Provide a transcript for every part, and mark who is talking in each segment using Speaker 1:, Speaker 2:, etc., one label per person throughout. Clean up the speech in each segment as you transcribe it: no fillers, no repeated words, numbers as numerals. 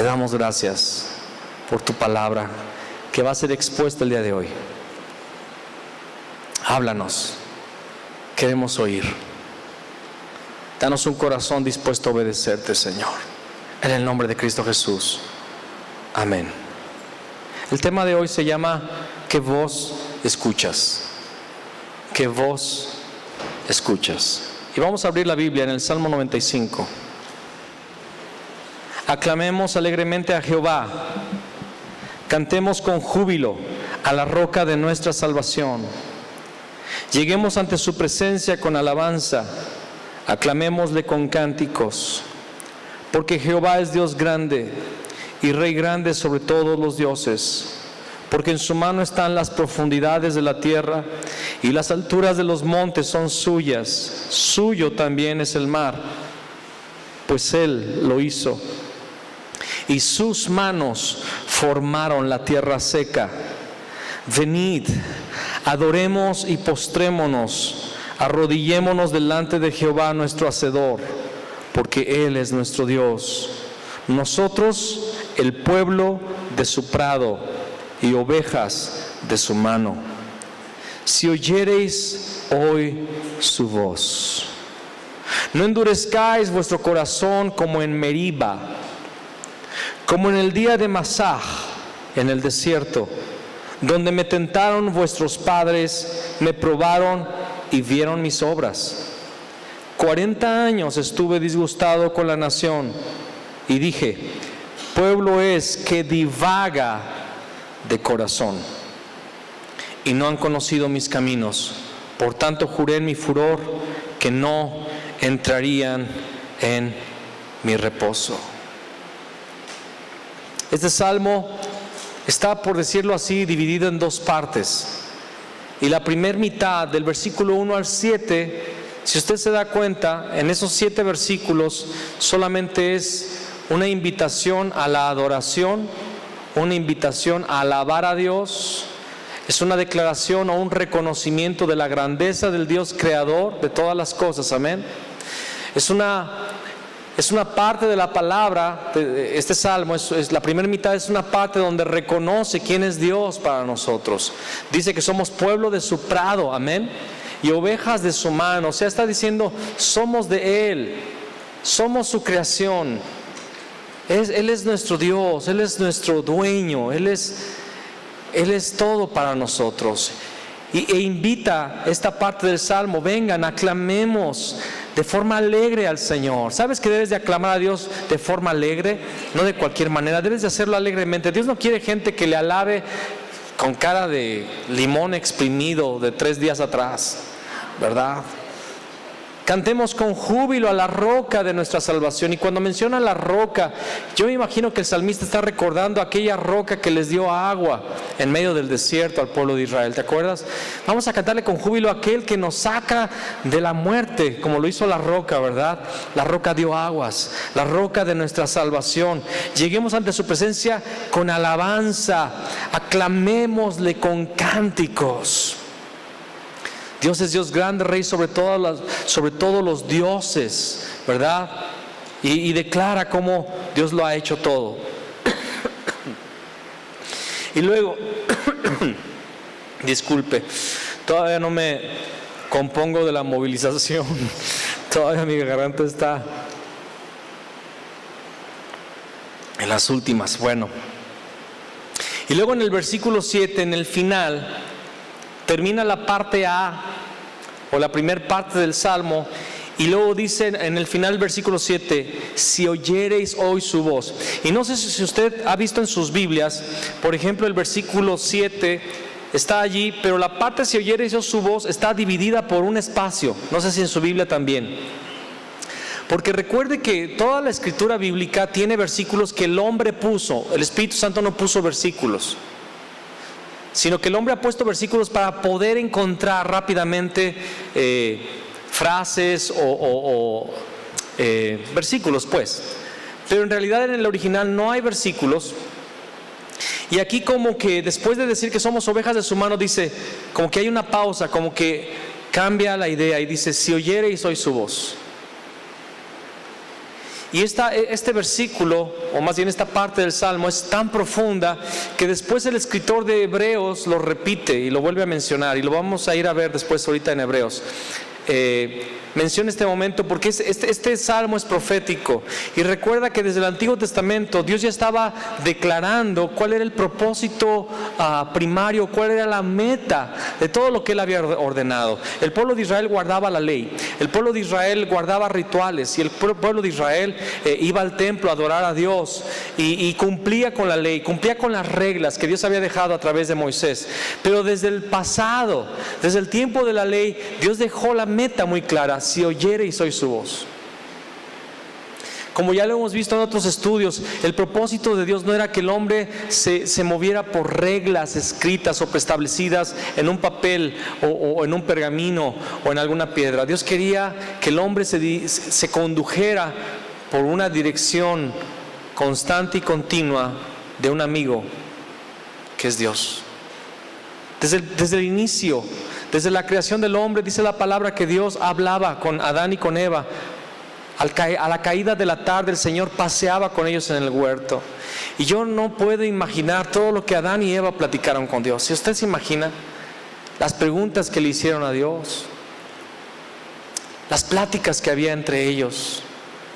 Speaker 1: te damos gracias por tu palabra que va a ser expuesta el día de hoy. Háblanos, queremos oír. Danos un corazón dispuesto a obedecerte, Señor. En el nombre de Cristo Jesús. Amén. El tema de hoy se llama ¿qué voz escuchas? ¿Qué voz escuchas? Y vamos a abrir la Biblia en el Salmo 95. Aclamemos alegremente a Jehová. Cantemos con júbilo a la roca de nuestra salvación. Lleguemos ante su presencia con alabanza. Aclamémosle con cánticos. Porque Jehová es Dios grande y Rey grande sobre todos los dioses. Porque en su mano están las profundidades de la tierra y las alturas de los montes son suyas. Suyo también es el mar, pues Él lo hizo. Y sus manos formaron la tierra seca. Venid, adoremos y postrémonos, arrodillémonos delante de Jehová nuestro Hacedor, porque Él es nuestro Dios. Nosotros el pueblo de su prado y ovejas de su mano. Si oyereis hoy su voz, no endurezcáis vuestro corazón como en Meriba, como en el día de Masah, en el desierto, donde me tentaron vuestros padres, me probaron y vieron mis obras. 40 años estuve disgustado con la nación y dije, pueblo es que divaga de corazón y no han conocido mis caminos. Por tanto juré en mi furor que no entrarían en mi reposo. Este salmo está, por decirlo así, dividido en dos partes. Y la primera mitad, del versículo 1 al 7, si usted se da cuenta, en esos 7 versículos solamente es una invitación a la adoración, una invitación a alabar a Dios. Es una declaración o un reconocimiento de la grandeza del Dios creador de todas las cosas, amén. Es una parte de la palabra, este salmo, la primera mitad es una parte donde reconoce quién es Dios para nosotros. Dice que somos pueblo de su prado, amén, y ovejas de su mano. O sea, está diciendo, somos de Él, somos su creación. Él es nuestro Dios, Él es nuestro dueño, Él es todo para nosotros. E invita esta parte del salmo, vengan, aclamemos de forma alegre al Señor. ¿Sabes que debes de aclamar a Dios de forma alegre? No de cualquier manera, debes de hacerlo alegremente. Dios no quiere gente que le alabe con cara de limón exprimido de 3 días atrás, ¿verdad? Cantemos con júbilo a la roca de nuestra salvación. Y cuando menciona la roca, yo me imagino que el salmista está recordando aquella roca que les dio agua en medio del desierto al pueblo de Israel. ¿Te acuerdas? Vamos a cantarle con júbilo a aquel que nos saca de la muerte, como lo hizo la roca, ¿verdad? La roca dio aguas, la roca de nuestra salvación. Lleguemos ante su presencia con alabanza, aclamémosle con cánticos. Dios es Dios grande, Rey sobre todos los dioses, ¿verdad? Y declara cómo Dios lo ha hecho todo. Y luego, disculpe, todavía no me compongo de la movilización. Todavía mi garganta está en las últimas. Bueno. Y luego en el versículo 7, en el final, termina la parte A o la primera parte del salmo y luego dice en el final del versículo 7, si oyereis hoy su voz. Y no sé si usted ha visto en sus Biblias, por ejemplo el versículo 7 está allí, pero la parte si oyereis hoy su voz está dividida por un espacio. No sé si en su Biblia también. Porque recuerde que toda la escritura bíblica tiene versículos que el hombre puso. El Espíritu Santo no puso versículos, sino que el hombre ha puesto versículos para poder encontrar rápidamente frases o versículos, pues. Pero en realidad en el original no hay versículos. Y aquí como que después de decir que somos ovejas de su mano, dice, como que hay una pausa, como que cambia la idea y dice, si oyereis hoy su voz. Y este versículo, o más bien esta parte del Salmo, es tan profunda que después el escritor de Hebreos lo repite y lo vuelve a mencionar, y lo vamos a ir a ver después ahorita en Hebreos. Menciona este momento porque este salmo es profético, y recuerda que desde el Antiguo Testamento Dios ya estaba declarando cuál era el propósito primario, cuál era la meta de todo lo que Él había ordenado. El pueblo de Israel guardaba la ley, el pueblo de Israel guardaba rituales, y el pueblo de Israel iba al templo a adorar a Dios y cumplía con la ley, cumplía con las reglas que Dios había dejado a través de Moisés. Pero desde el pasado, desde el tiempo de la ley, Dios dejó la meta muy clara: si oyereis hoy su voz. Como ya lo hemos visto en otros estudios, el propósito de Dios no era que el hombre se moviera por reglas escritas o preestablecidas en un papel o en un pergamino o en alguna piedra. Dios quería que el hombre se condujera por una dirección constante y continua de un amigo que es Dios. Desde el inicio, desde la creación del hombre, dice la palabra que Dios hablaba con Adán y con Eva. A la caída de la tarde el Señor paseaba con ellos en el huerto. Y yo no puedo imaginar todo lo que Adán y Eva platicaron con Dios. Si usted se imagina las preguntas que le hicieron a Dios, las pláticas que había entre ellos,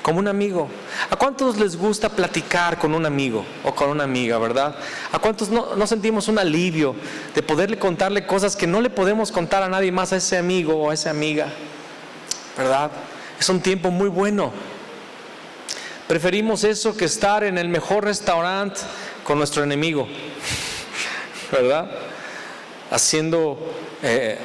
Speaker 1: como un amigo. ¿A cuántos les gusta platicar con un amigo o con una amiga, verdad? ¿A cuántos no sentimos un alivio de poderle contarle cosas que no le podemos contar a nadie más, a ese amigo o a esa amiga, verdad? Es un tiempo muy bueno. Preferimos eso que estar en el mejor restaurante con nuestro enemigo, ¿verdad? Haciendo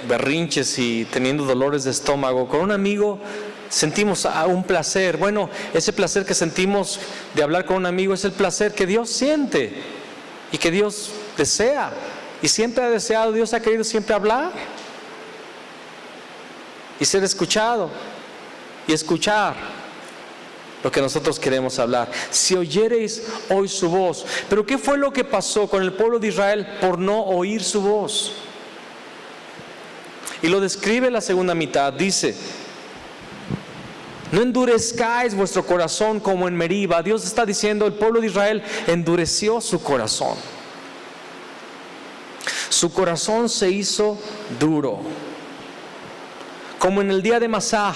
Speaker 1: berrinches y teniendo dolores de estómago. Con un amigo sentimos un placer. Bueno, ese placer que sentimos de hablar con un amigo es el placer que Dios siente y que Dios desea, y siempre ha deseado. Dios ha querido siempre hablar y ser escuchado y escuchar lo que nosotros queremos hablar. Si oyereis hoy su voz. Pero ¿qué fue lo que pasó con el pueblo de Israel por no oír su voz? Y lo describe la segunda mitad. Dice: no endurezcáis vuestro corazón como en Meriba. Dios está diciendo, el pueblo de Israel endureció su corazón. Su corazón se hizo duro, como en el día de Masaj,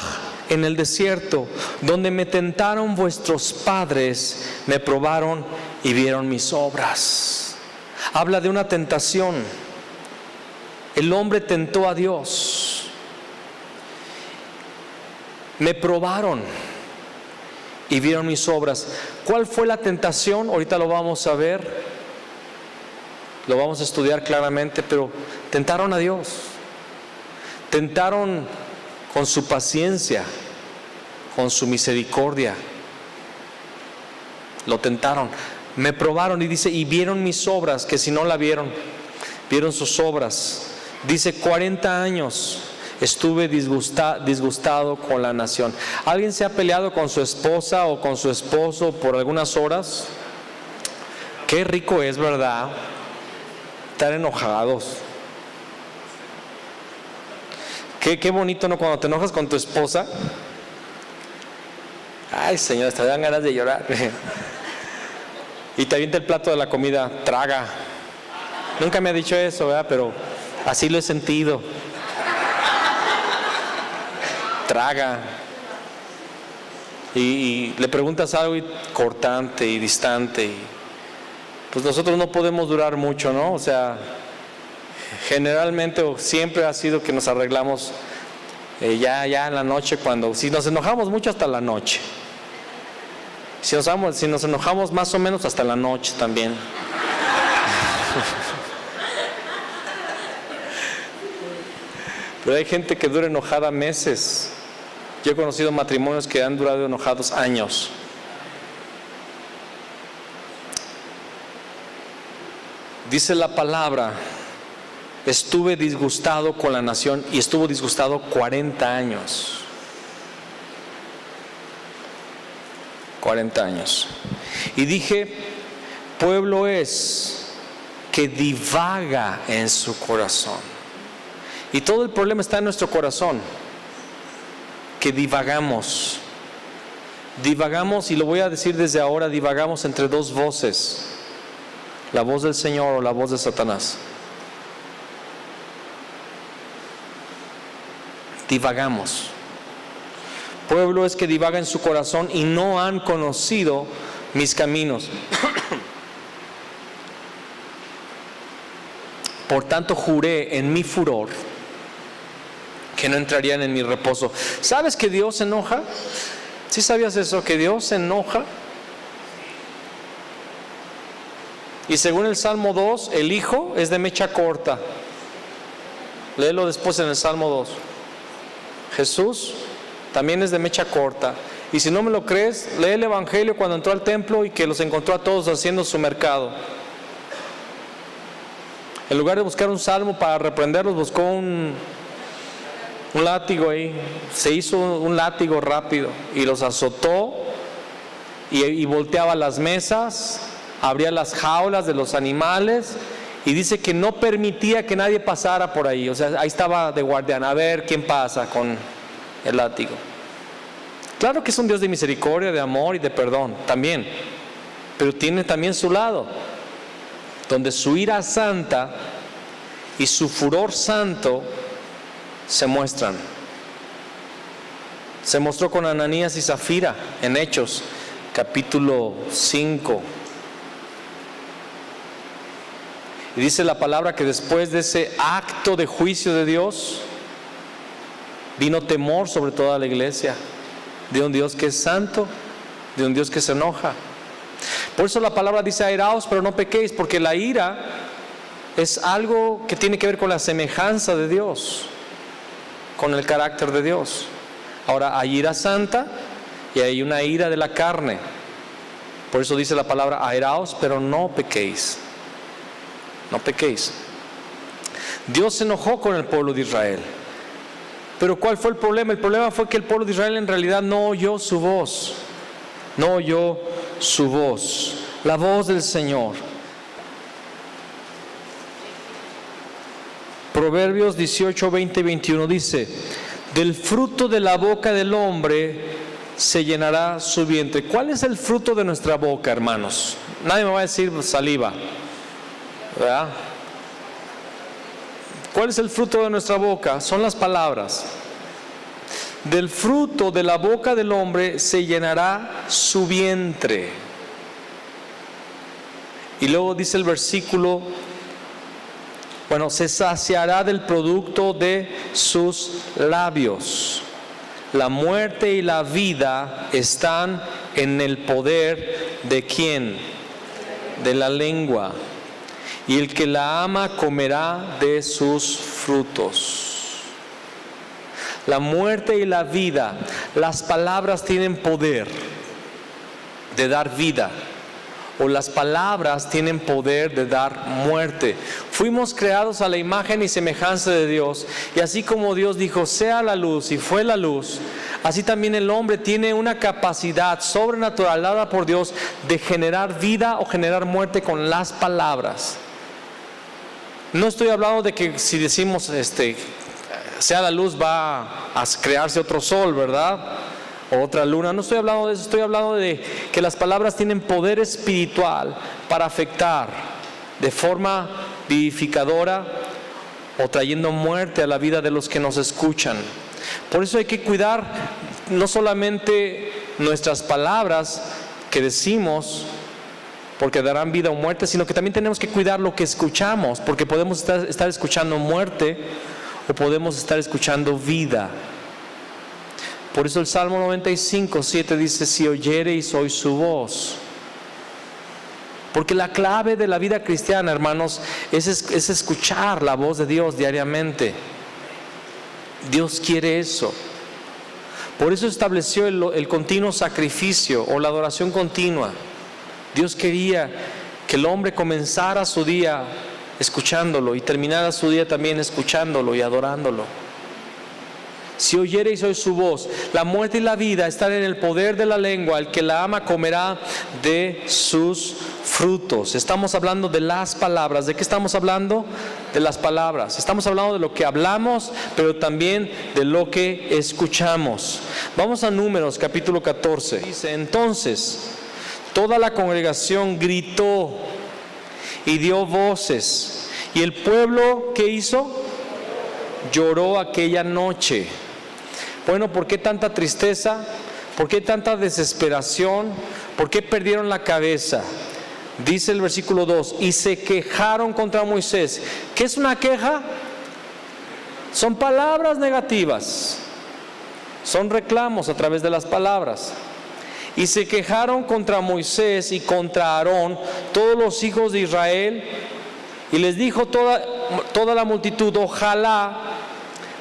Speaker 1: en el desierto, donde me tentaron vuestros padres, me probaron y vieron mis obras. Habla de una tentación. El hombre tentó a Dios. Me probaron y vieron mis obras. ¿Cuál fue la tentación? Ahorita lo vamos a ver, lo vamos a estudiar claramente, pero tentaron a Dios. Tentaron con su paciencia, con su misericordia. Lo tentaron, me probaron, y dice, y vieron mis obras, que si no la vieron sus obras. Dice, 40 años estuve disgustado con la nación. ¿Alguien se ha peleado con su esposa o con su esposo por algunas horas? Qué rico es, ¿verdad? Estar enojados. Qué bonito, ¿no? Cuando te enojas con tu esposa. Ay, Señor, te dan ganas de llorar. Y te avienta el plato de la comida, traga. Nunca me ha dicho eso, ¿verdad? Pero así lo he sentido. Traga. Y le preguntas algo cortante y distante. Y pues nosotros no podemos durar mucho, ¿no? O sea, generalmente o siempre ha sido que nos arreglamos ya en la noche, si nos enojamos mucho, hasta la noche. Si nos enojamos más o menos, hasta la noche también. Pero hay gente que dura enojada meses. Yo he conocido matrimonios que han durado enojados años. Dice la palabra, estuve disgustado con la nación, y estuvo disgustado 40 años. 40 años. Y dije, pueblo es que divaga en su corazón. Y todo el problema está en nuestro corazón, que divagamos. divagamos, y lo voy a decir desde ahora, divagamos entre dos voces: la voz del Señor o la voz de Satanás. Divagamos. Pueblo es que divaga en su corazón y no han conocido mis caminos. Por tanto juré en mi furor que no entrarían en mi reposo. ¿Sabes que Dios se enoja? ¿Sí sabías eso? Que Dios se enoja. Y según el Salmo 2, el Hijo es de mecha corta. Léelo después en el Salmo 2. Jesús también es de mecha corta. Y si no me lo crees, lee el Evangelio cuando entró al templo y que los encontró a todos haciendo su mercado. En lugar de buscar un salmo para reprenderlos, buscó un látigo ahí. Se hizo un látigo rápido y los azotó y volteaba las mesas, abría las jaulas de los animales y dice que no permitía que nadie pasara por ahí. O sea, ahí estaba de guardián, a ver quién pasa con el látigo. Claro que es un Dios de misericordia, de amor y de perdón también, pero tiene también su lado, donde su ira santa y su furor santo se muestran. Se mostró con Ananías y Zafira en Hechos, capítulo 5. Y dice la palabra que después de ese acto de juicio de Dios, vino temor sobre toda la iglesia, de un Dios que es santo, de un Dios que se enoja. Por eso la palabra dice: airaos, pero no pequéis, porque la ira es algo que tiene que ver con la semejanza de Dios, con el carácter de Dios. Ahora, hay ira santa y hay una ira de la carne. Por eso dice la palabra: airaos, pero no pequéis. No pequéis. Dios se enojó con el pueblo de Israel. Pero ¿cuál fue el problema? El problema fue que el pueblo de Israel en realidad no oyó su voz. No oyó su voz, la voz del Señor. Proverbios 18, 20 y 21 dice: del fruto de la boca del hombre se llenará su vientre. ¿Cuál es el fruto de nuestra boca, hermanos? Nadie me va a decir saliva, ¿verdad? ¿Cuál es el fruto de nuestra boca? Son las palabras. Del fruto de la boca del hombre se llenará su vientre. Y luego dice el versículo, se saciará del producto de sus labios. La muerte y la vida están en el poder de ¿quién? De la lengua. Y el que la ama comerá de sus frutos. La muerte y la vida, las palabras tienen poder de dar vida, o las palabras tienen poder de dar muerte. Fuimos creados a la imagen y semejanza de Dios, y así como Dios dijo: sea la luz, y fue la luz, así también el hombre tiene una capacidad sobrenatural dada por Dios de generar vida o generar muerte con las palabras. No estoy hablando de que si decimos sea la luz va a crearse otro sol, ¿verdad? O otra luna. No estoy hablando de eso. Estoy hablando de que las palabras tienen poder espiritual para afectar de forma vivificadora o trayendo muerte a la vida de los que nos escuchan. Por eso hay que cuidar no solamente nuestras palabras que decimos, porque darán vida o muerte, sino que también tenemos que cuidar lo que escuchamos, porque podemos estar escuchando muerte o podemos estar escuchando vida. Por eso el Salmo 95, 7 dice: si oyereis hoy su voz. Porque la clave de la vida cristiana, hermanos, es escuchar la voz de Dios diariamente. Dios quiere eso. Por eso estableció el continuo sacrificio o la adoración continua. Dios quería que el hombre comenzara su día escuchándolo y terminara su día también escuchándolo y adorándolo. Si oyereis hoy su voz, la muerte y la vida están en el poder de la lengua. El que la ama comerá de sus frutos. Estamos hablando de las palabras. ¿De qué estamos hablando? De las palabras. Estamos hablando de lo que hablamos, pero también de lo que escuchamos. Vamos a Números capítulo 14. Dice: entonces toda la congregación gritó y dio voces. ¿Y el pueblo qué hizo? Lloró aquella noche. Bueno, ¿por qué tanta tristeza? ¿Por qué tanta desesperación? ¿Por qué perdieron la cabeza? Dice el versículo 2: y se quejaron contra Moisés. ¿Qué es una queja? Son palabras negativas, son reclamos a través de las palabras. Y se quejaron contra Moisés y contra Aarón todos los hijos de Israel, y les dijo toda la multitud: ojalá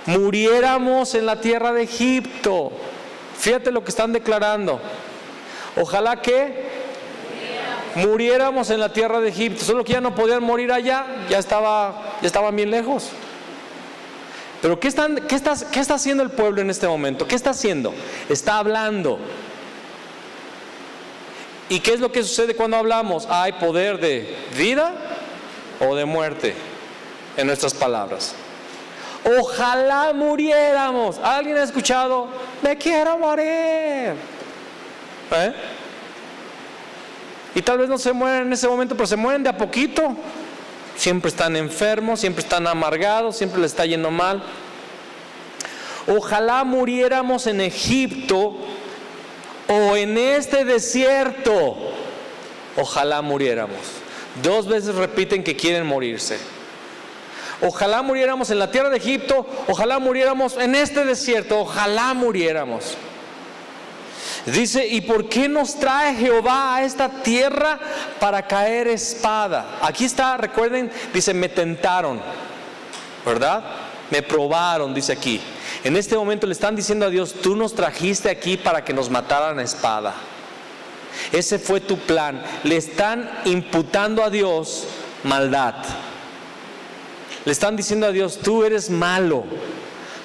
Speaker 1: muriéramos en la tierra de Egipto. Fíjate lo que están declarando. Ojalá que muriéramos en la tierra de Egipto. Solo que ya no podían morir allá, ya estaban bien lejos. Pero ¿qué está haciendo el pueblo en este momento? ¿Qué está haciendo? Está hablando. ¿Y qué es lo que sucede cuando hablamos? Hay poder de vida o de muerte en nuestras palabras. Ojalá muriéramos. ¿Alguien ha escuchado? Me quiero morir. Y tal vez no se mueren en ese momento, pero se mueren de a poquito. Siempre están enfermos, siempre están amargados, siempre les está yendo mal. Ojalá muriéramos en Egipto o en este desierto. Ojalá muriéramos. 2 veces repiten que quieren morirse. Ojalá muriéramos en la tierra de Egipto, ojalá muriéramos en este desierto, ojalá muriéramos. Dice: ¿y por qué nos trae Jehová a esta tierra para caer espada? Aquí está, recuerden, dice: me tentaron, ¿verdad? Me probaron, dice aquí. En este momento le están diciendo a Dios: tú nos trajiste aquí para que nos mataran a espada. Ese fue tu plan. Le están imputando a Dios maldad. Le están diciendo a Dios: tú eres malo.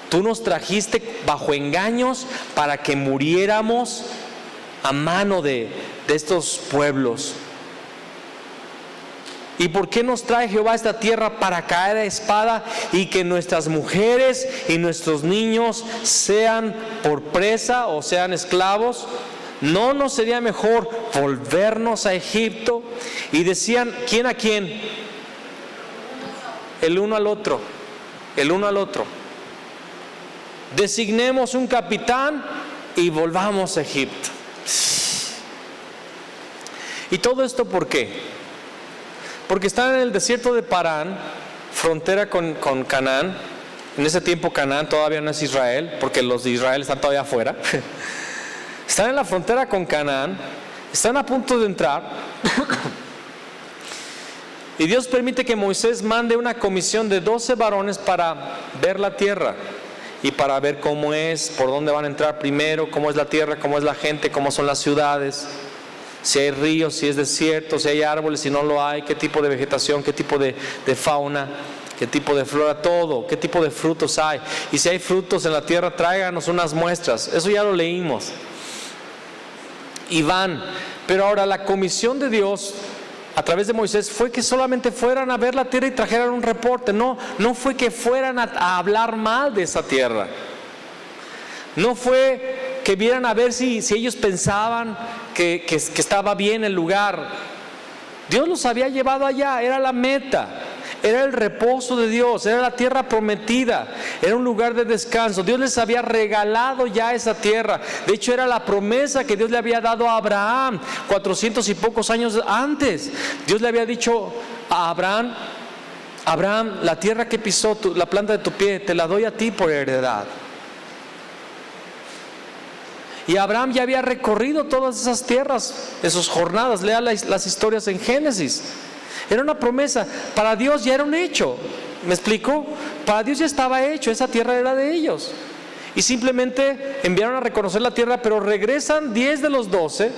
Speaker 1: Tú nos trajiste bajo engaños para que muriéramos a mano de estos pueblos. ¿Y por qué nos trae Jehová a esta tierra para caer a espada y que nuestras mujeres y nuestros niños sean por presa o sean esclavos? ¿No nos sería mejor volvernos a Egipto? Y decían: ¿quién a quién? El uno al otro. El uno al otro. Designemos un capitán y volvamos a Egipto. ¿Y todo esto por qué? Porque están en el desierto de Parán, frontera con Canaán. En ese tiempo Canaán todavía no es Israel, porque los de Israel están todavía afuera. Están en la frontera con Canaán, están a punto de entrar. Y Dios permite que Moisés mande una comisión de 12 varones para ver la tierra y para ver cómo es, por dónde van a entrar primero, cómo es la tierra, cómo es la gente, cómo son las ciudades, si hay ríos, si es desierto, si hay árboles, si no lo hay, qué tipo de vegetación, qué tipo de fauna, qué tipo de flora, todo, qué tipo de frutos hay. Y si hay frutos en la tierra, tráiganos unas muestras. Eso ya lo leímos. Y van. Pero ahora la comisión de Dios a través de Moisés fue que solamente fueran a ver la tierra y trajeran un reporte. No fue que fueran a hablar mal de esa tierra. No fue que vieran a ver si ellos pensaban que estaba bien el lugar. Dios los había llevado allá, era la meta, era el reposo de Dios, era la tierra prometida, era un lugar de descanso. Dios les había regalado ya esa tierra. De hecho, era la promesa que Dios le había dado a Abraham 400 y pocos años antes. Dios le había dicho a Abraham: la tierra que pisó la planta de tu pie, te la doy a ti por heredad. Y Abraham ya había recorrido todas esas tierras, esas jornadas. Lea las historias en Génesis. Era una promesa. Para Dios ya era un hecho. ¿Me explico? Para Dios ya estaba hecho. Esa tierra era de ellos. Y simplemente enviaron a reconocer la tierra, pero regresan 10 de los 12,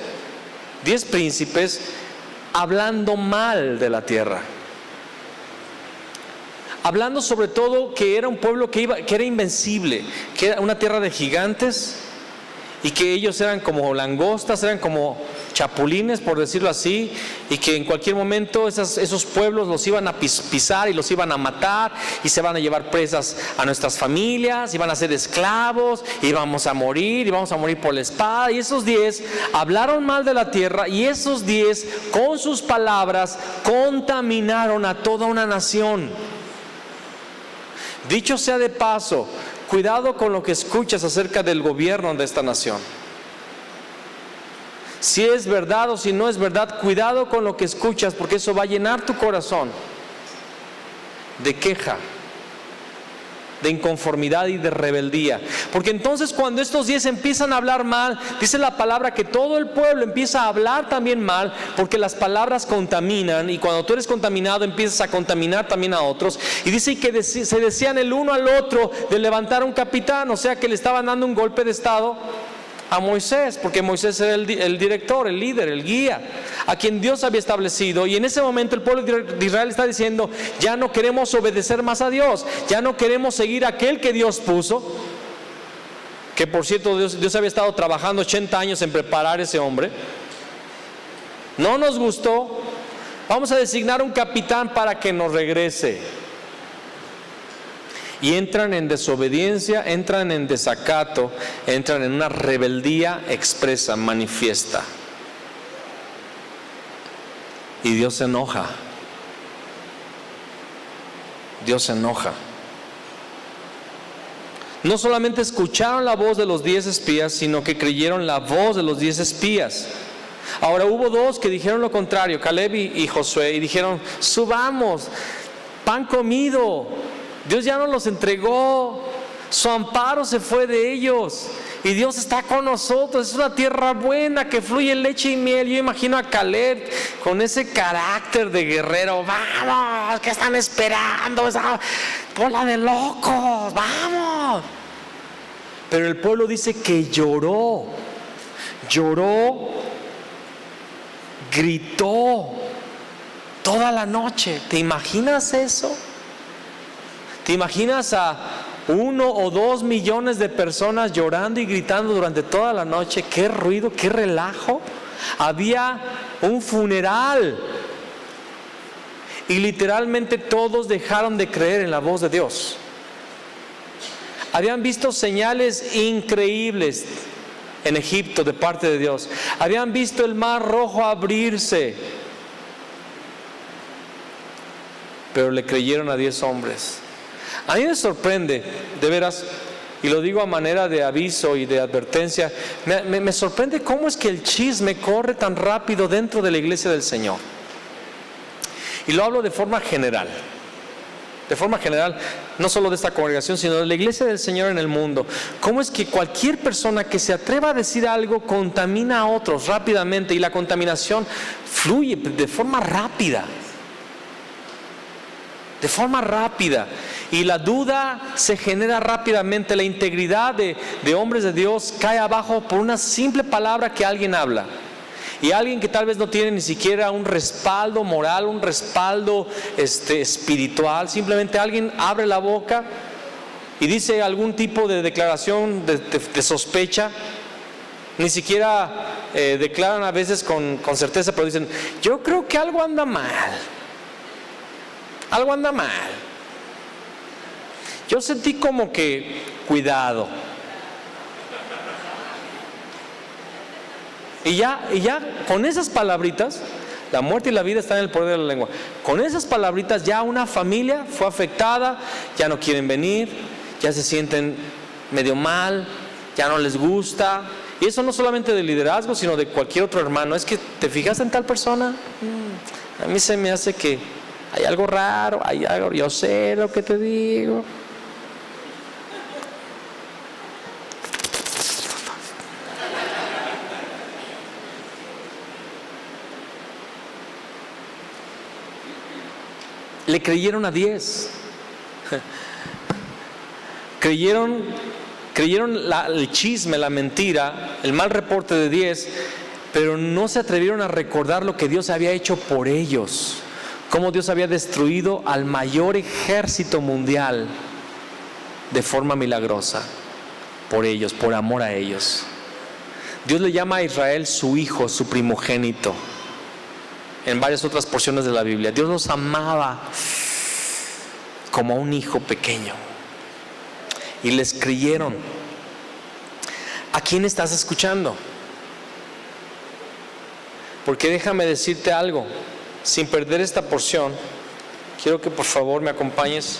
Speaker 1: 10 príncipes, hablando mal de la tierra. hablando sobre todo que era un pueblo que era invencible, que era una tierra de gigantes, y que ellos eran como langostas, eran como chapulines, por decirlo así, y que en cualquier momento esos pueblos los iban a pisar y los iban a matar, y se van a llevar presas a nuestras familias, y van a ser esclavos, y vamos a morir por la espada. Y esos 10 hablaron mal de la tierra, y esos 10 con sus palabras contaminaron a toda una nación. Dicho sea de paso, cuidado con lo que escuchas acerca del gobierno de esta nación. Si es verdad o si no es verdad, cuidado con lo que escuchas, porque eso va a llenar tu corazón de queja, de inconformidad y de rebeldía. Porque entonces cuando estos 10 empiezan a hablar mal, dice la palabra que todo el pueblo empieza a hablar también mal, porque las palabras contaminan, y cuando tú eres contaminado empiezas a contaminar también a otros. Y dice que se decían el uno al otro de levantar un capitán, o sea que le estaban dando un golpe de estado a Moisés, porque Moisés era el director, el líder, el guía, a quien Dios había establecido. Y en ese momento el pueblo de Israel está diciendo: ya no queremos obedecer más a Dios, ya no queremos seguir a aquel que Dios puso, que por cierto Dios había estado trabajando 80 años en preparar ese hombre. No nos gustó, vamos a designar un capitán para que nos regrese. Y entran en desobediencia, entran en desacato, entran en una rebeldía expresa, manifiesta. Y Dios se enoja. Dios se enoja. No solamente escucharon la voz de los 10 espías, sino que creyeron la voz de los 10 espías. Ahora hubo 2 que dijeron lo contrario, Caleb y Josué, y dijeron: subamos, pan comido. Dios ya nos los entregó, su amparo se fue de ellos y Dios está con nosotros. Es una tierra buena que fluye leche y miel. Yo imagino a Caleb con ese carácter de guerrero: vamos, ¿qué están esperando? Esa bola de locos, vamos. Pero el pueblo dice que lloró, gritó toda la noche. ¿Te imaginas eso? ¿Te imaginas a 1 o 2 millones de personas llorando y gritando durante toda la noche? ¡Qué ruido, qué relajo! Había un funeral. Y literalmente todos dejaron de creer en la voz de Dios. Habían visto señales increíbles en Egipto de parte de Dios. Habían visto el mar rojo abrirse. Pero le creyeron a 10 hombres. A mí me sorprende, de veras, y lo digo a manera de aviso y de advertencia, me sorprende cómo es que el chisme corre tan rápido dentro de la iglesia del Señor. Y lo hablo de forma general, no solo de esta congregación, sino de la iglesia del Señor en el mundo. Cómo es que cualquier persona que se atreva a decir algo contamina a otros rápidamente, y la contaminación fluye de forma rápida. Y la duda se genera rápidamente. La integridad de hombres de Dios cae abajo por una simple palabra que alguien habla. Y alguien que tal vez no tiene ni siquiera un respaldo moral, un respaldo espiritual. Simplemente alguien abre la boca y dice algún tipo de declaración de sospecha. Ni siquiera declaran a veces con certeza, pero dicen: yo creo que algo anda mal. Yo sentí como que cuidado. Y ya con esas palabritas, la muerte y la vida están en el poder de la lengua. Con esas palabritas ya una familia fue afectada, ya no quieren venir, ya se sienten medio mal, ya no les gusta. Y eso no solamente del liderazgo, sino de cualquier otro hermano. Es que te fijas en tal persona, a mí se me hace que hay algo raro, hay algo, yo sé lo que te digo. Le creyeron a 10. Creyeron el chisme, la mentira, el mal reporte de 10, pero no se atrevieron a recordar lo que Dios había hecho por ellos. cómo Dios había destruido al mayor ejército mundial de forma milagrosa, por ellos, por amor a ellos. Dios le llama a Israel su hijo, su primogénito, en varias otras porciones de la Biblia. Dios los amaba como a un hijo pequeño, y les creyeron. ¿A quién estás escuchando? Porque déjame decirte algo, sin perder esta porción, quiero que por favor me acompañes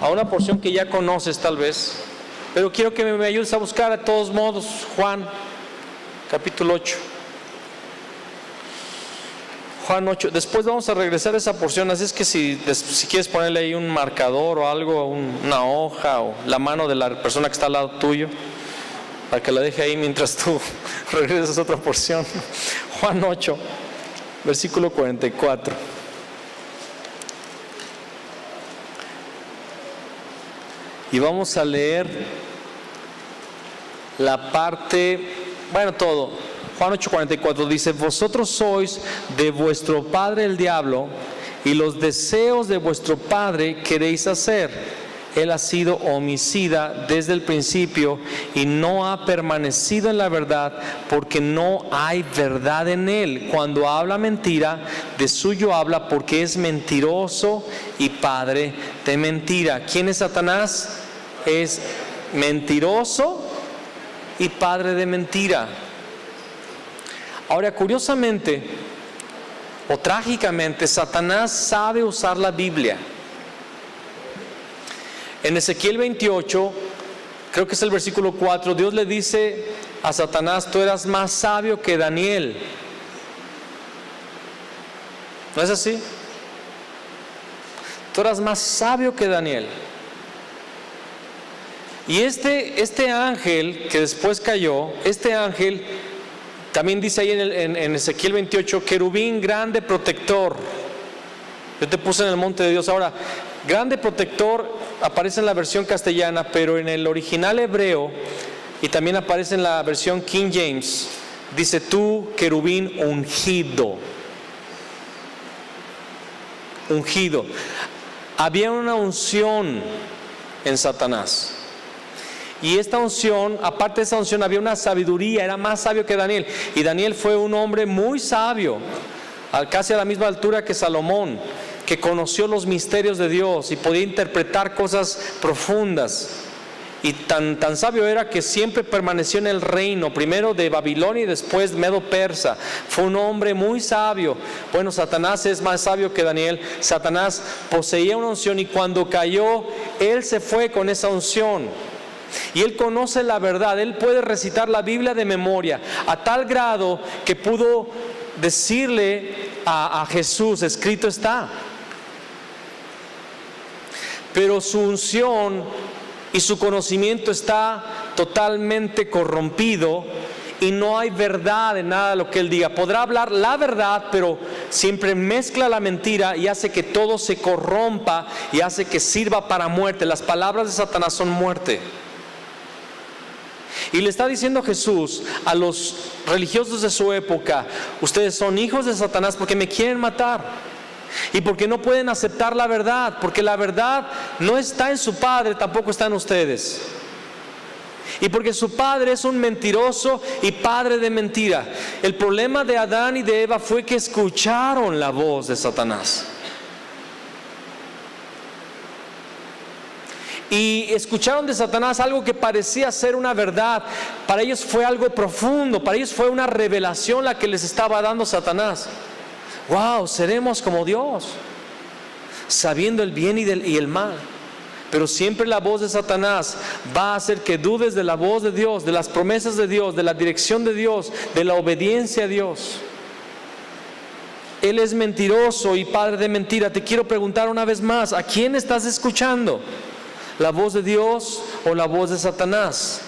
Speaker 1: a una porción que ya conoces tal vez, pero quiero que me ayudes a buscar de todos modos. Juan, capítulo 8. Juan 8. Después vamos a regresar a esa porción, así es que si quieres ponerle ahí un marcador o algo, una hoja o la mano de la persona que está al lado tuyo, para que la deje ahí mientras tú regresas a otra porción. Juan 8, versículo 44. Y vamos a leer la parte, todo. Juan 8:44 dice: vosotros sois de vuestro padre el diablo, y los deseos de vuestro padre queréis hacer. Él ha sido homicida desde el principio y no ha permanecido en la verdad, porque no hay verdad en él. Cuando habla mentira, de suyo habla, porque es mentiroso y padre de mentira. ¿Quién es Satanás? Es mentiroso y padre de mentira. Ahora, curiosamente o trágicamente, Satanás sabe usar la Biblia. En Ezequiel 28, creo que es el versículo 4, Dios le dice a Satanás: tú eras más sabio que Daniel. ¿No es así? Tú eras más sabio que Daniel. Y este ángel que después cayó, este ángel también dice ahí en Ezequiel 28, querubín grande protector. Yo te puse en el monte de Dios. Ahora, grande protector aparece en la versión castellana, pero en el original hebreo, y también aparece en la versión King James, dice: tú, querubín ungido. Ungido. Había una unción en Satanás. Y esta unción, aparte de esa unción, había una sabiduría. Era más sabio que Daniel. Y Daniel fue un hombre muy sabio, casi a la misma altura que Salomón, que conoció los misterios de Dios y podía interpretar cosas profundas. Y tan sabio era que siempre permaneció en el reino, primero de Babilonia y después Medo-Persa. Fue un hombre muy sabio. Bueno, Satanás es más sabio que Daniel. Satanás poseía una unción, y cuando cayó, él se fue con esa unción. Y él conoce la verdad. Él puede recitar la Biblia de memoria, a tal grado que pudo decirle a Jesús: escrito está. Pero su unción y su conocimiento está totalmente corrompido, y no hay verdad en nada de lo que él diga. Podrá hablar la verdad, pero siempre mezcla la mentira y hace que todo se corrompa y hace que sirva para muerte. Las palabras de Satanás son muerte. Y le está diciendo Jesús a los religiosos de su época: ustedes son hijos de Satanás porque me quieren matar, y porque no pueden aceptar la verdad, porque la verdad no está en su padre, tampoco está en ustedes, y porque su padre es un mentiroso y padre de mentira. El problema de Adán y de Eva fue que escucharon la voz de Satanás. Y escucharon de Satanás algo que parecía ser una verdad. Para ellos fue algo profundo, para ellos fue una revelación la que les estaba dando Satanás. Wow, seremos como Dios, sabiendo el bien y el mal. Pero siempre la voz de Satanás va a hacer que dudes de la voz de Dios, de las promesas de Dios, de la dirección de Dios, de la obediencia a Dios. Él es mentiroso y padre de mentira. Te quiero preguntar una vez más: ¿a quién estás escuchando? ¿La voz de Dios o la voz de Satanás?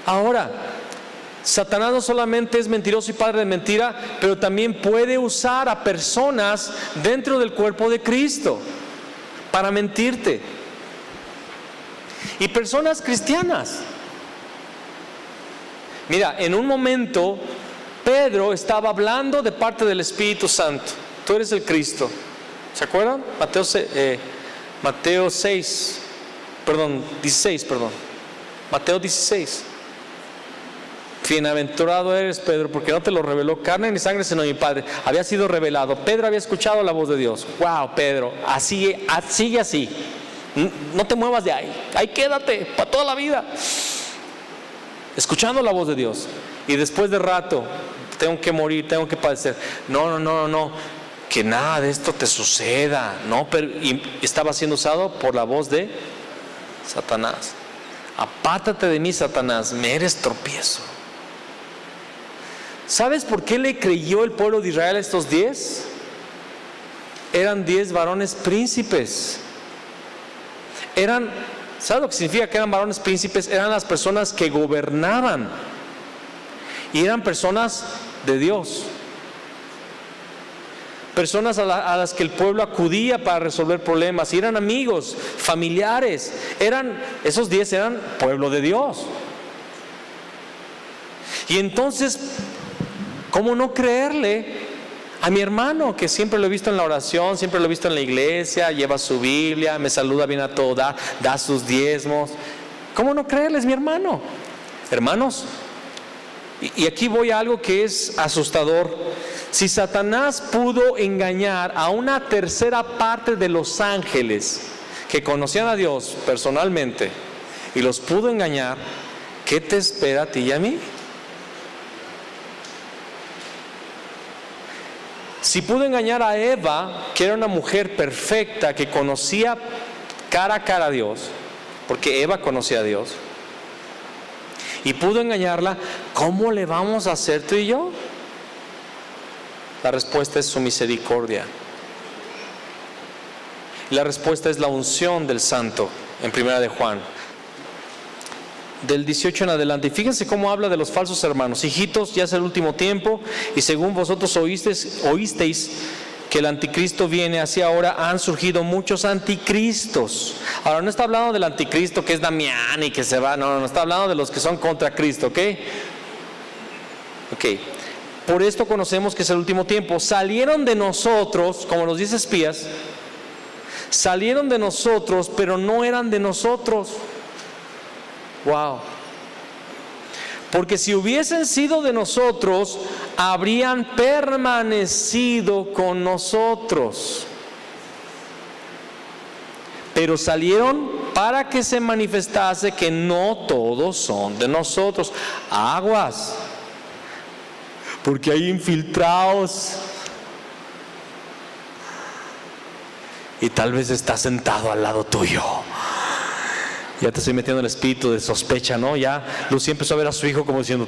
Speaker 1: Ahora, Satanás no solamente es mentiroso y padre de mentira, pero también puede usar a personas dentro del cuerpo de Cristo para mentirte. Y personas cristianas. Mira, en un momento Pedro estaba hablando de parte del Espíritu Santo. tú eres el Cristo. ¿Se acuerdan? Mateo 16. Mateo 16. Bienaventurado eres, Pedro, porque no te lo reveló carne ni sangre, sino mi Padre. Había sido revelado. Pedro había escuchado la voz de Dios. Wow, Pedro, sigue así. No te muevas de ahí. Ahí quédate para toda la vida. Escuchando la voz de Dios. Y después de rato, tengo que morir, tengo que padecer. No. Que nada de esto te suceda. No, pero y estaba siendo usado por la voz de Satanás. Apártate de mí, Satanás, me eres tropiezo. ¿Sabes por qué le creyó el pueblo de Israel a estos 10? Eran 10 varones príncipes. ¿Sabes lo que significa que eran varones príncipes? Eran las personas que gobernaban. Y eran personas de Dios. Personas a las que el pueblo acudía para resolver problemas. Y eran amigos, familiares. Esos 10 eran pueblo de Dios. Y entonces, ¿cómo no creerle a mi hermano, que siempre lo he visto en la oración, siempre lo he visto en la iglesia, lleva su Biblia, me saluda bien a todo, da sus diezmos? ¿Cómo no creerle? Es mi hermano. Hermanos, y aquí voy a algo que es asustador. Si Satanás pudo engañar a una tercera parte de los ángeles que conocían a Dios personalmente y los pudo engañar, ¿qué te espera a ti y a mí? Si pudo engañar a Eva, que era una mujer perfecta, que conocía cara a cara a Dios, porque Eva conocía a Dios, y pudo engañarla, ¿cómo le vamos a hacer tú y yo? La respuesta es su misericordia. Y la respuesta es la unción del Santo, en 1 de Juan. Del 18 en adelante. Y fíjense cómo habla de los falsos hermanos. Hijitos, ya es el último tiempo, y según vosotros oísteis que el anticristo viene, así ahora han surgido muchos anticristos. Ahora no está hablando del anticristo que es Damián y que se va, no, está hablando de los que son contra Cristo, ¿ok? Por esto conocemos que es el último tiempo. Salieron de nosotros, como nos dice Espías, salieron de nosotros, pero no eran de nosotros. Wow. Porque si hubiesen sido de nosotros, habrían permanecido con nosotros. Pero salieron para que se manifestase que no todos son de nosotros. Aguas, porque hay infiltrados. Y tal vez está sentado al lado tuyo. Ya te estoy metiendo el espíritu de sospecha, ¿no? Ya Lucía empezó a ver a su hijo como diciendo...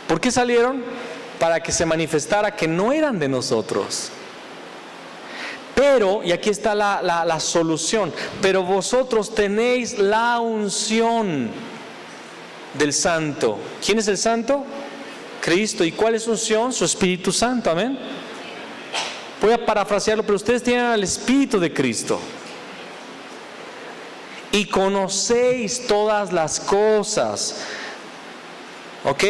Speaker 1: ¿Por qué salieron? Para que se manifestara que no eran de nosotros. Pero, y aquí está la solución, pero vosotros tenéis la unción del Santo. ¿Quién es el Santo? Cristo. ¿Y cuál es su unción? Su Espíritu Santo, amén. Voy a parafrasearlo, pero ustedes tienen al Espíritu de Cristo. Y conocéis todas las cosas. ¿Ok?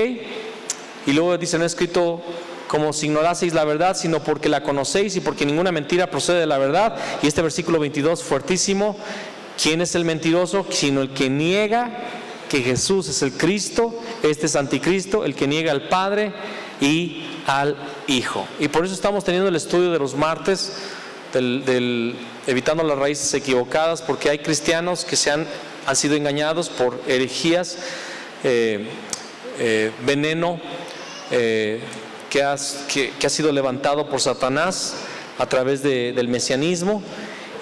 Speaker 1: Y luego dice, no es escrito como si ignoraseis la verdad, sino porque la conocéis y porque ninguna mentira procede de la verdad. Y este versículo 22, fuertísimo. ¿Quién es el mentiroso? Sino el que niega que Jesús es el Cristo. Este es anticristo, el que niega al Padre y al Hijo. Y por eso estamos teniendo el estudio de los martes del evitando las raíces equivocadas, porque hay cristianos que han sido engañados por herejías, veneno que ha sido levantado por Satanás a través del mesianismo,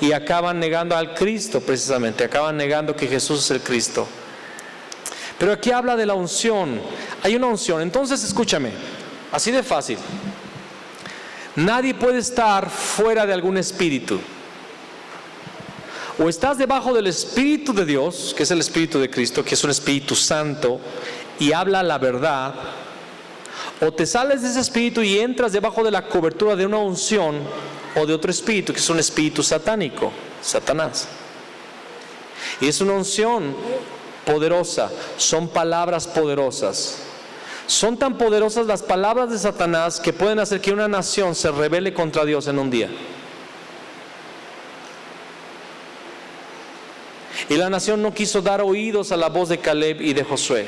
Speaker 1: y acaban negando al Cristo, precisamente acaban negando que Jesús es el Cristo. Pero aquí habla de la unción. Hay una unción. Entonces escúchame, así de fácil. Nadie puede estar fuera de algún espíritu. O estás debajo del Espíritu de Dios, que es el Espíritu de Cristo, que es un Espíritu Santo, y habla la verdad. O te sales de ese espíritu y entras debajo de la cobertura de una unción o de otro espíritu, que es un espíritu satánico, Satanás. Y es una unción poderosa. Son palabras poderosas. Son tan poderosas las palabras de Satanás que pueden hacer que una nación se rebele contra Dios en un día. Y la nación no quiso dar oídos a la voz de Caleb y de Josué.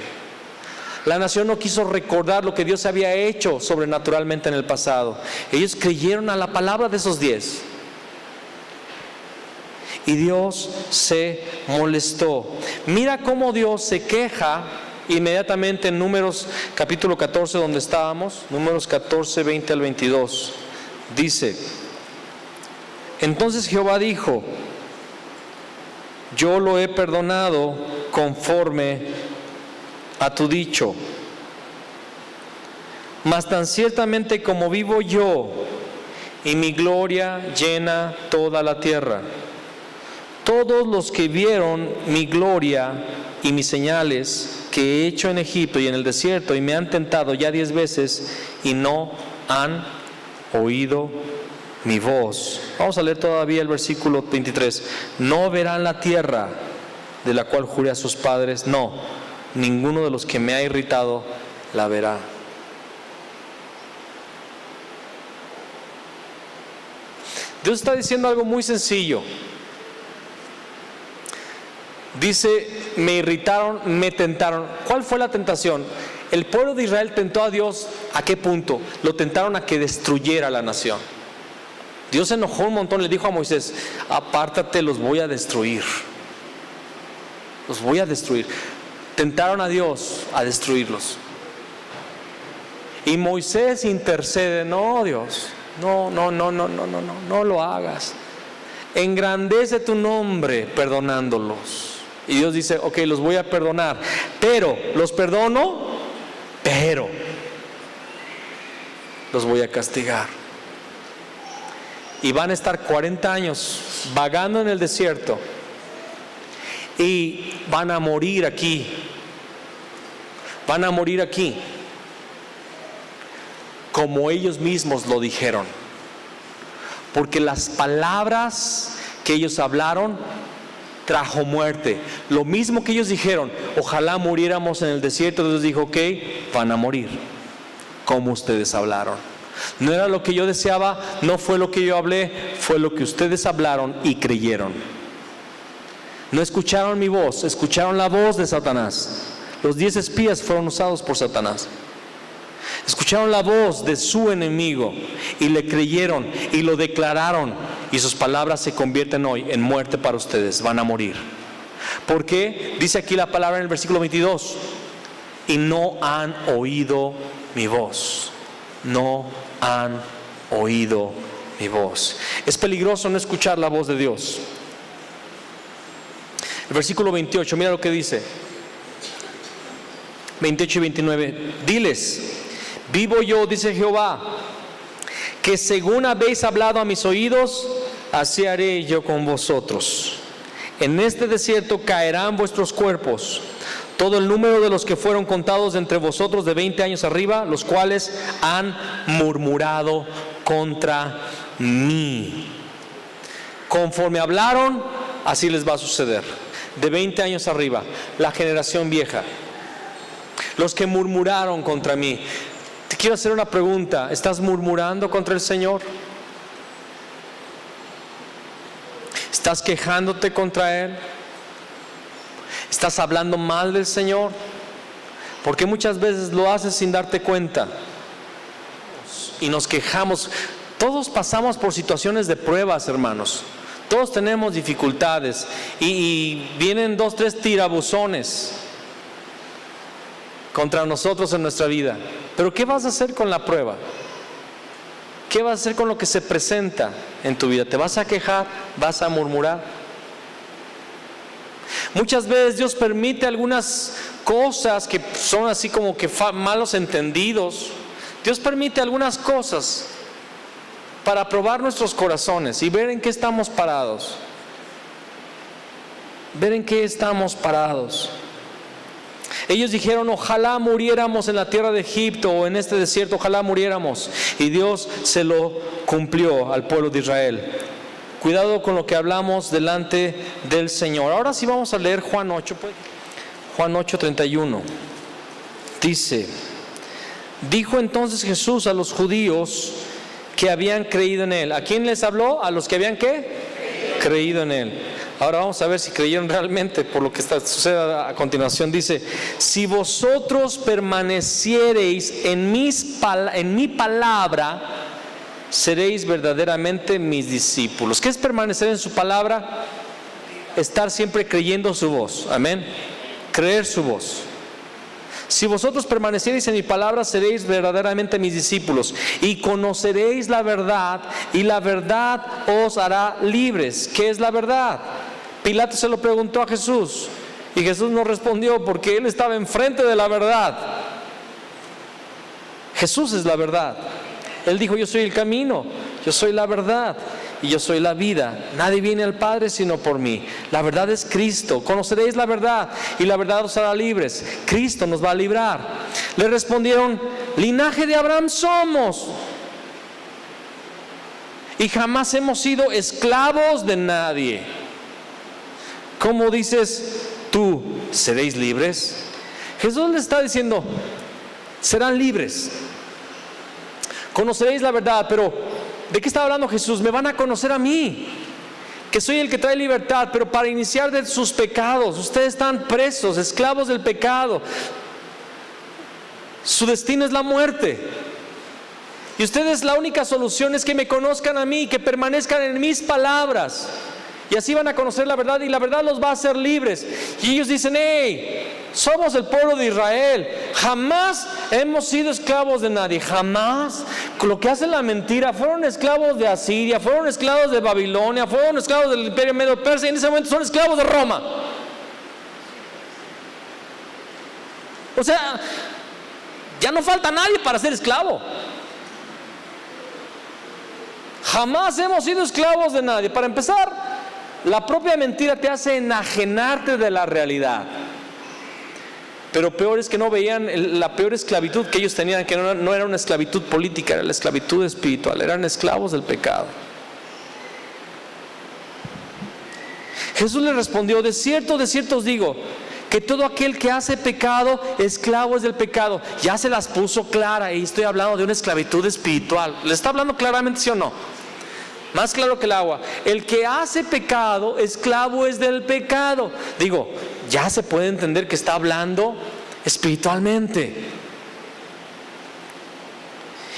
Speaker 1: La nación no quiso recordar lo que Dios había hecho sobrenaturalmente en el pasado. Ellos creyeron a la palabra de esos 10. Y Dios se molestó. Mira cómo Dios se queja inmediatamente en Números capítulo 14, donde estábamos. Números 14, 20 al 22. Dice: entonces Jehová dijo: yo lo he perdonado conforme a tu dicho, mas tan ciertamente como vivo yo y mi gloria llena toda la tierra, todos los que vieron mi gloria y mis señales que he hecho en Egipto y en el desierto, y me han tentado ya 10 veces y no han oído mi voz. Vamos a leer todavía el versículo 23. No verán la tierra de la cual juré a sus padres, no, ninguno de los que me ha irritado la verá. Dios está diciendo algo muy sencillo. Dice: me irritaron, me tentaron. ¿Cuál fue la tentación? El pueblo de Israel tentó a Dios. ¿A qué punto? Lo tentaron a que destruyera la nación. Dios se enojó un montón, le dijo a Moisés: apártate, los voy a destruir. Los voy a destruir. Tentaron a Dios a destruirlos. Y Moisés intercede: no, Dios, no lo hagas. Engrandece tu nombre perdonándolos. Y Dios dice: ok, los voy a perdonar, pero los perdono, pero los voy a castigar. Y van a estar 40 años vagando en el desierto y van a morir aquí. Van a morir aquí, como ellos mismos lo dijeron, porque las palabras que ellos hablaron trajo muerte. Lo mismo que ellos dijeron: ojalá muriéramos en el desierto. Dios dijo: ok, van a morir como ustedes hablaron. No era lo que yo deseaba, no fue lo que yo hablé, fue lo que ustedes hablaron y creyeron. No escucharon mi voz, escucharon la voz de Satanás. Los 10 espías fueron usados por Satanás. Escucharon la voz de su enemigo y le creyeron y lo declararon, y sus palabras se convierten hoy en muerte para ustedes. Van a morir. ¿Por qué? Dice aquí la palabra en el versículo 22: y no han oído mi voz. No han oído mi voz. Es peligroso no escuchar la voz de Dios. El versículo 28, mira lo que dice. 28 y 29. Diles: vivo yo, dice Jehová, que según habéis hablado a mis oídos, así haré yo con vosotros. En este desierto caerán vuestros cuerpos, todo el número de los que fueron contados entre vosotros de 20 años arriba, los cuales han murmurado contra mí. Conforme hablaron, así les va a suceder. De 20 años arriba, la generación vieja, los que murmuraron contra mí. Te quiero hacer una pregunta: ¿estás murmurando contra el Señor? ¿Estás quejándote contra Él? ¿Estás hablando mal del Señor? Porque muchas veces lo haces sin darte cuenta y nos quejamos. Todos pasamos por situaciones de pruebas, hermanos. Todos tenemos dificultades y vienen 2, 3 tirabuzones contra nosotros en nuestra vida. Pero ¿qué vas a hacer con la prueba? ¿Qué vas a hacer con lo que se presenta en tu vida? ¿Te vas a quejar? ¿Vas a murmurar? Muchas veces Dios permite algunas cosas que son así como que malos entendidos. Dios permite algunas cosas para probar nuestros corazones y ver en qué estamos parados. Ver en qué estamos parados. Ellos dijeron: ojalá muriéramos en la tierra de Egipto o en este desierto, ojalá muriéramos. Y Dios se lo cumplió al pueblo de Israel. Cuidado con lo que hablamos delante del Señor. Ahora sí vamos a leer Juan 8. Juan 8:31. Dice: dijo entonces Jesús a los judíos que habían creído en Él. ¿A quién les habló? A los que habían ¿qué? Creído en Él. Ahora vamos a ver si creyeron realmente por lo que sucede a continuación. Dice: si vosotros permaneciereis en mi palabra, seréis verdaderamente mis discípulos. ¿Qué es permanecer en su palabra? Estar siempre creyendo su voz. Amén. Creer su voz. Si vosotros permaneciereis en mi palabra, seréis verdaderamente mis discípulos, y conoceréis la verdad, y la verdad os hará libres. ¿Qué es la verdad? Pilato se lo preguntó a Jesús, y Jesús no respondió porque él estaba enfrente de la verdad. Jesús es la verdad. Él dijo: yo soy el camino, yo soy la verdad y yo soy la vida. Nadie viene al Padre sino por mí. La verdad es Cristo. Conoceréis la verdad y la verdad os hará libres. Cristo nos va a librar. Le respondieron: linaje de Abraham somos, y jamás hemos sido esclavos de nadie. ¿Cómo dices tú, seréis libres? Jesús le está diciendo: serán libres. Conoceréis la verdad. Pero ¿de qué está hablando Jesús? Me van a conocer a mí, que soy el que trae libertad. Pero para iniciar de sus pecados, ustedes están presos, esclavos del pecado. Su destino es la muerte. Y ustedes, la única solución es que me conozcan a mí, que permanezcan en mis palabras. Y así van a conocer la verdad, y la verdad los va a hacer libres. Y ellos dicen: hey, somos el pueblo de Israel, jamás hemos sido esclavos de nadie, jamás. Lo que hace la mentira: fueron esclavos de Asiria, fueron esclavos de Babilonia, fueron esclavos del imperio medio persa, y en ese momento son esclavos de Roma. O sea, ya no falta nadie para ser esclavo. Jamás hemos sido esclavos de nadie. Para empezar, la propia mentira te hace enajenarte de la realidad. Pero peor es que no veían la peor esclavitud que ellos tenían, que no era una esclavitud política, era la esclavitud espiritual. Eran esclavos del pecado. Jesús les respondió: de cierto os digo, que todo aquel que hace pecado, esclavo es del pecado. Ya se las puso clara, y estoy hablando de una esclavitud espiritual. ¿Le está hablando claramente, sí o no? Más claro que el agua. El que hace pecado, esclavo es del pecado. Digo, ya se puede entender que está hablando espiritualmente.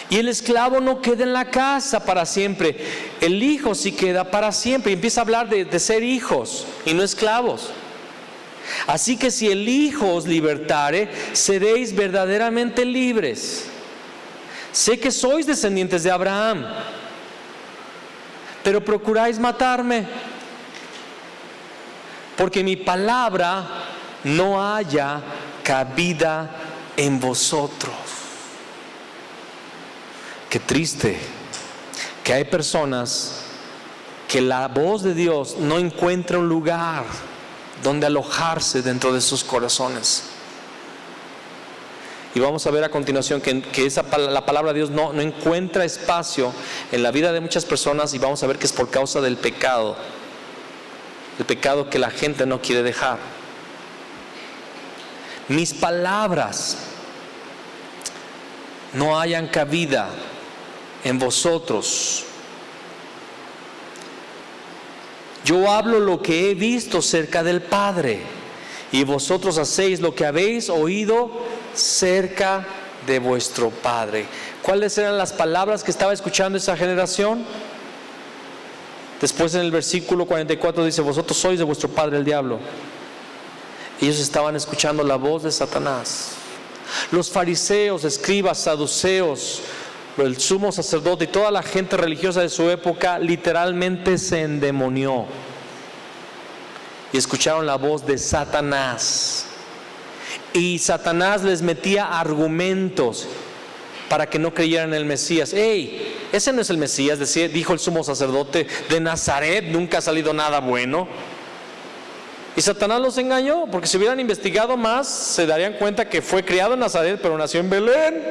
Speaker 1: Y el esclavo no queda en la casa para siempre. El hijo sí queda para siempre. Y empieza a hablar de ser hijos y no esclavos. Así que si el Hijo os libertare, seréis verdaderamente libres. Sé que sois descendientes de Abraham, pero procuráis matarme, porque mi palabra no haya cabida en vosotros. Qué triste que hay personas que la voz de Dios no encuentra un lugar donde alojarse dentro de sus corazones. Y vamos a ver a continuación que la palabra de Dios no encuentra espacio en la vida de muchas personas, y vamos a ver que es por causa del pecado. El pecado que la gente no quiere dejar. Mis palabras no hayan cabida en vosotros. Yo hablo lo que he visto cerca del Padre, y vosotros hacéis lo que habéis oído cerca de vuestro Padre. ¿Cuáles eran las palabras que estaba escuchando esa generación? Después en el versículo 44 dice: vosotros sois de vuestro padre el diablo. Ellos estaban escuchando la voz de Satanás. Los fariseos, escribas, saduceos, el sumo sacerdote y toda la gente religiosa de su época literalmente se endemonió y escucharon la voz de Satanás. Y Satanás les metía argumentos para que no creyeran en el Mesías. ¡Ey! Ese no es el Mesías, dijo el sumo sacerdote. De Nazaret nunca ha salido nada bueno. Y Satanás los engañó, porque si hubieran investigado más, se darían cuenta que fue criado en Nazaret, pero nació en Belén,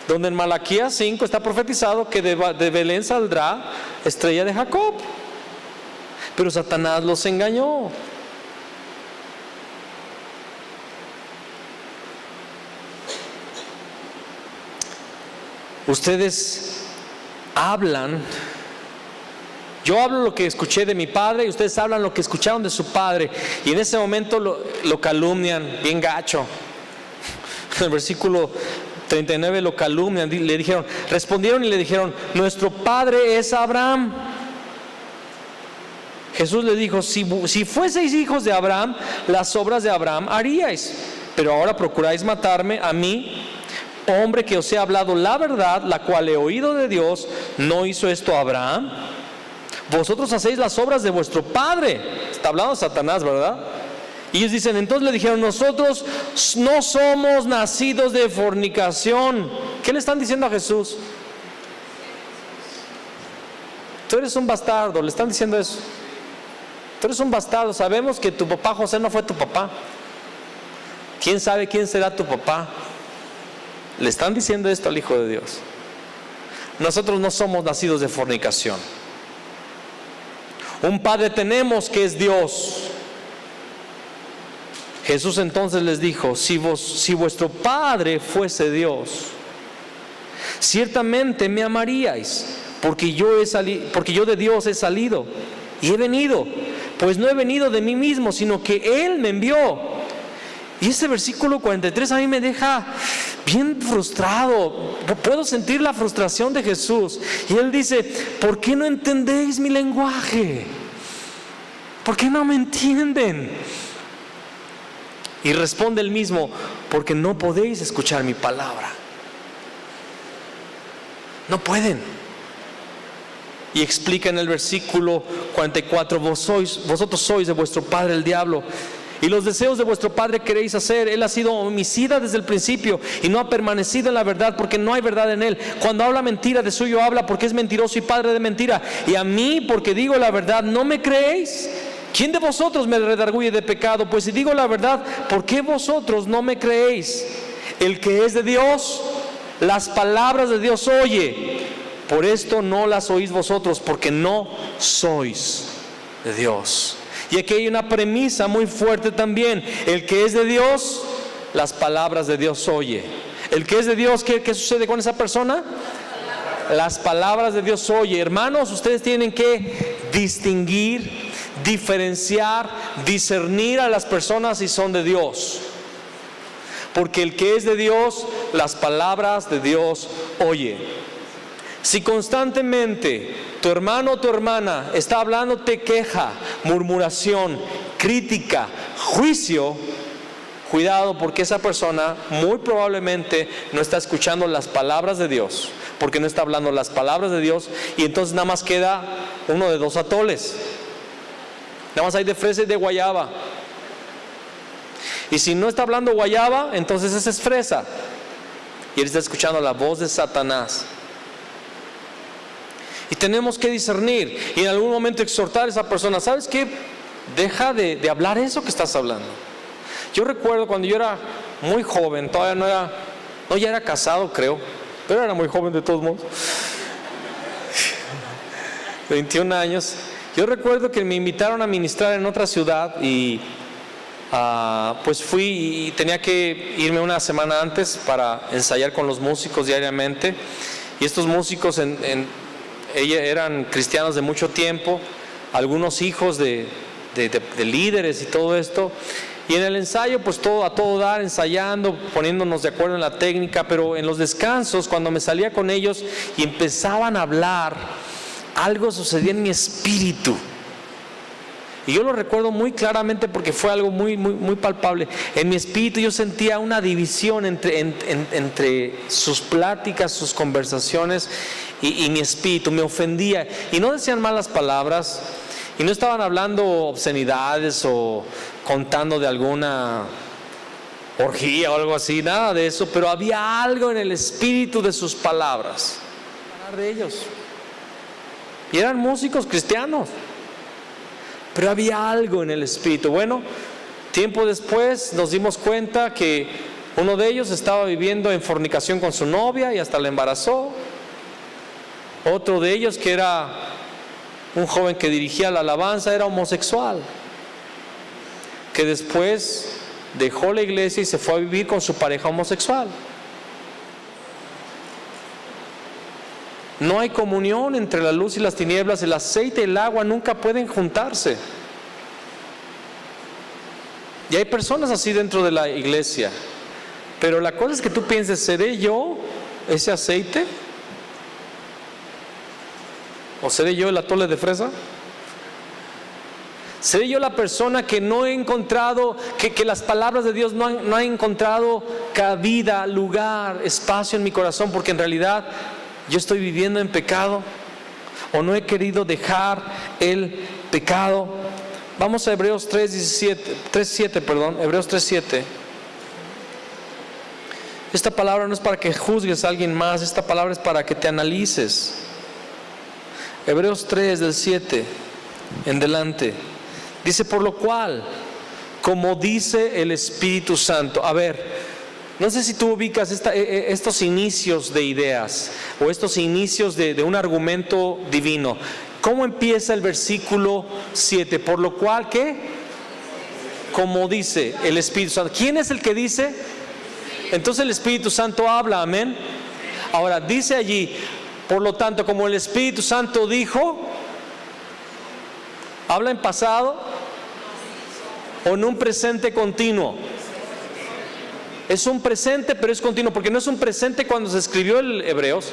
Speaker 1: donde en Malaquías 5 está profetizado que de Belén saldrá estrella de Jacob. Pero Satanás los engañó. ustedes hablan, yo hablo lo que escuché de mi padre y ustedes hablan lo que escucharon de su padre, y en ese momento lo calumnian bien gacho. En el versículo 39 lo calumnian, le dijeron, respondieron y le dijeron, nuestro padre es Abraham. Jesús le dijo, si fueseis hijos de Abraham, las obras de Abraham haríais, pero ahora procuráis matarme a mí, hombre que os he hablado la verdad, la cual he oído de Dios. ¿No hizo esto Abraham? Vosotros hacéis las obras de vuestro padre. Está hablando Satanás, ¿verdad? Y ellos dicen, entonces le dijeron, nosotros no somos nacidos de fornicación. ¿Qué le están diciendo a Jesús? Tú eres un bastardo, le están diciendo eso. Tú eres un bastardo, sabemos que tu papá José no fue tu papá. ¿Quién sabe quién será tu papá? Le están diciendo esto al Hijo de Dios. Nosotros no somos nacidos de fornicación. Un Padre tenemos que es Dios. Jesús entonces les dijo, si vuestro Padre fuese Dios, ciertamente me amaríais, porque yo de Dios he salido y he venido, pues no he venido de mí mismo, sino que Él me envió. Y ese versículo 43 a mí me deja bien frustrado. Puedo sentir la frustración de Jesús. Y Él dice, ¿por qué no entendéis mi lenguaje? ¿Por qué no me entienden? Y responde Él mismo, porque no podéis escuchar mi palabra. No pueden. Y explica en el versículo 44, vosotros sois de vuestro padre el diablo, y los deseos de vuestro padre queréis hacer. Él ha sido homicida desde el principio y no ha permanecido en la verdad, porque no hay verdad en él. Cuando habla mentira, de suyo habla, porque es mentiroso y padre de mentira. Y a mí, porque digo la verdad, ¿no me creéis? ¿Quién de vosotros me redarguye de pecado? Pues si digo la verdad, ¿por qué vosotros no me creéis? El que es de Dios, las palabras de Dios oye. Por esto no las oís vosotros, porque no sois de Dios. Y aquí hay una premisa muy fuerte también. El que es de Dios, las palabras de Dios oye. El que es de Dios, ¿qué sucede con esa persona? Las palabras de Dios oye. Hermanos, ustedes tienen que distinguir, diferenciar, discernir a las personas si son de Dios. Porque el que es de Dios, las palabras de Dios oye. Si constantemente tu hermano o tu hermana está hablándote queja, murmuración, crítica, juicio, cuidado, porque esa persona muy probablemente no está escuchando las palabras de Dios, porque no está hablando las palabras de Dios, y entonces nada más queda uno de dos atoles. Nada más hay de fresa y de guayaba. Y si no está hablando guayaba, entonces esa es fresa, y él está escuchando la voz de Satanás. Y tenemos que discernir y en algún momento exhortar a esa persona. ¿Sabes qué? Deja de hablar eso que estás hablando. Yo recuerdo cuando yo era muy joven, todavía ya era casado, creo, pero era muy joven de todos modos. 21 años. Yo recuerdo que me invitaron a ministrar en otra ciudad y pues fui y tenía que irme una semana antes para ensayar con los músicos diariamente. Y estos músicos eran cristianos de mucho tiempo, algunos hijos de líderes y todo esto. Y en el ensayo, pues a todo dar, ensayando, poniéndonos de acuerdo en la técnica, pero en los descansos, cuando me salía con ellos y empezaban a hablar, algo sucedía en mi espíritu. Y yo lo recuerdo muy claramente porque fue algo muy, muy, muy palpable. En mi espíritu yo sentía una división entre sus pláticas, sus conversaciones y mi espíritu. Me ofendía. Y no decían malas palabras. Y no estaban hablando obscenidades o contando de alguna orgía o algo así. Nada de eso. Pero había algo en el espíritu de sus palabras. Hablar de ellos. Y eran músicos cristianos. Pero había algo en el espíritu. Bueno, tiempo después nos dimos cuenta que uno de ellos estaba viviendo en fornicación con su novia y hasta la embarazó. Otro de ellos, que era un joven que dirigía la alabanza, era homosexual, que después dejó la iglesia y se fue a vivir con su pareja homosexual. No hay comunión entre la luz y las tinieblas. El aceite y el agua nunca pueden juntarse. Y hay personas así dentro de la iglesia. Pero la cosa es que tú pienses, ¿seré yo ese aceite? ¿O seré yo el atole de fresa? ¿Seré yo la persona que no he encontrado, que las palabras de Dios no han encontrado cabida, lugar, espacio en mi corazón, porque en realidad yo estoy viviendo en pecado, o no he querido dejar el pecado? Vamos a Hebreos 3:7. Esta palabra no es para que juzgues a alguien más, esta palabra es para que te analices. Hebreos 3 del 7 en delante. Dice, por lo cual, como dice el Espíritu Santo. A ver, no sé si tú ubicas estos inicios de ideas o estos inicios de un argumento divino. ¿Cómo empieza el versículo 7? Por lo cual, ¿qué? Como dice el Espíritu Santo. ¿Quién es el que dice? Entonces el Espíritu Santo habla, amén. Ahora, dice allí, por lo tanto, como el Espíritu Santo dijo, ¿habla en pasado o en un presente continuo? Es un presente, pero es continuo, porque no es un presente cuando se escribió el Hebreos,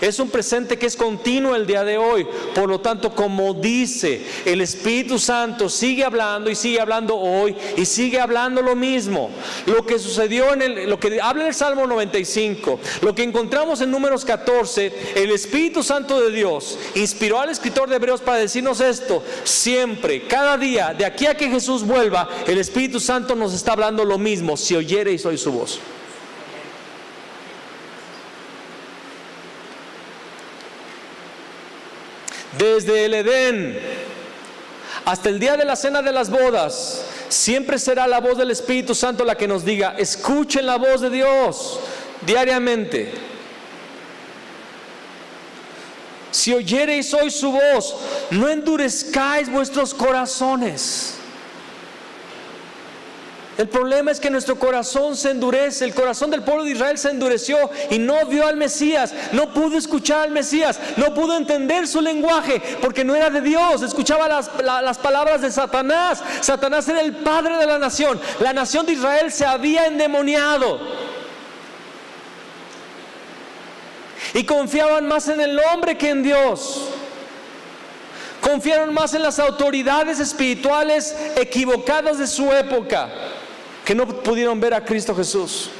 Speaker 1: es un presente que es continuo el día de hoy. Por lo tanto, como dice el Espíritu Santo, sigue hablando y sigue hablando hoy y sigue hablando lo mismo. Lo que sucedió lo que habla en el Salmo 95, lo que encontramos en Números 14, el Espíritu Santo de Dios inspiró al escritor de Hebreos para decirnos esto. Siempre, cada día, de aquí a que Jesús vuelva, el Espíritu Santo nos está hablando lo mismo. Si oyereis hoy su voz. Desde el Edén hasta el día de la cena de las bodas, siempre será la voz del Espíritu Santo la que nos diga, escuchen la voz de Dios diariamente. Si oyereis hoy su voz, no endurezcáis vuestros corazones. El problema es que nuestro corazón se endurece. El corazón del pueblo de Israel se endureció y no vio al Mesías, no pudo escuchar al Mesías, no pudo entender su lenguaje porque no era de Dios, escuchaba las palabras de Satanás. Satanás era el padre de la nación de Israel se había endemoniado y confiaban más en el hombre que en Dios. Confiaron más en las autoridades espirituales equivocadas de su época, que no pudieron ver a Cristo Jesús.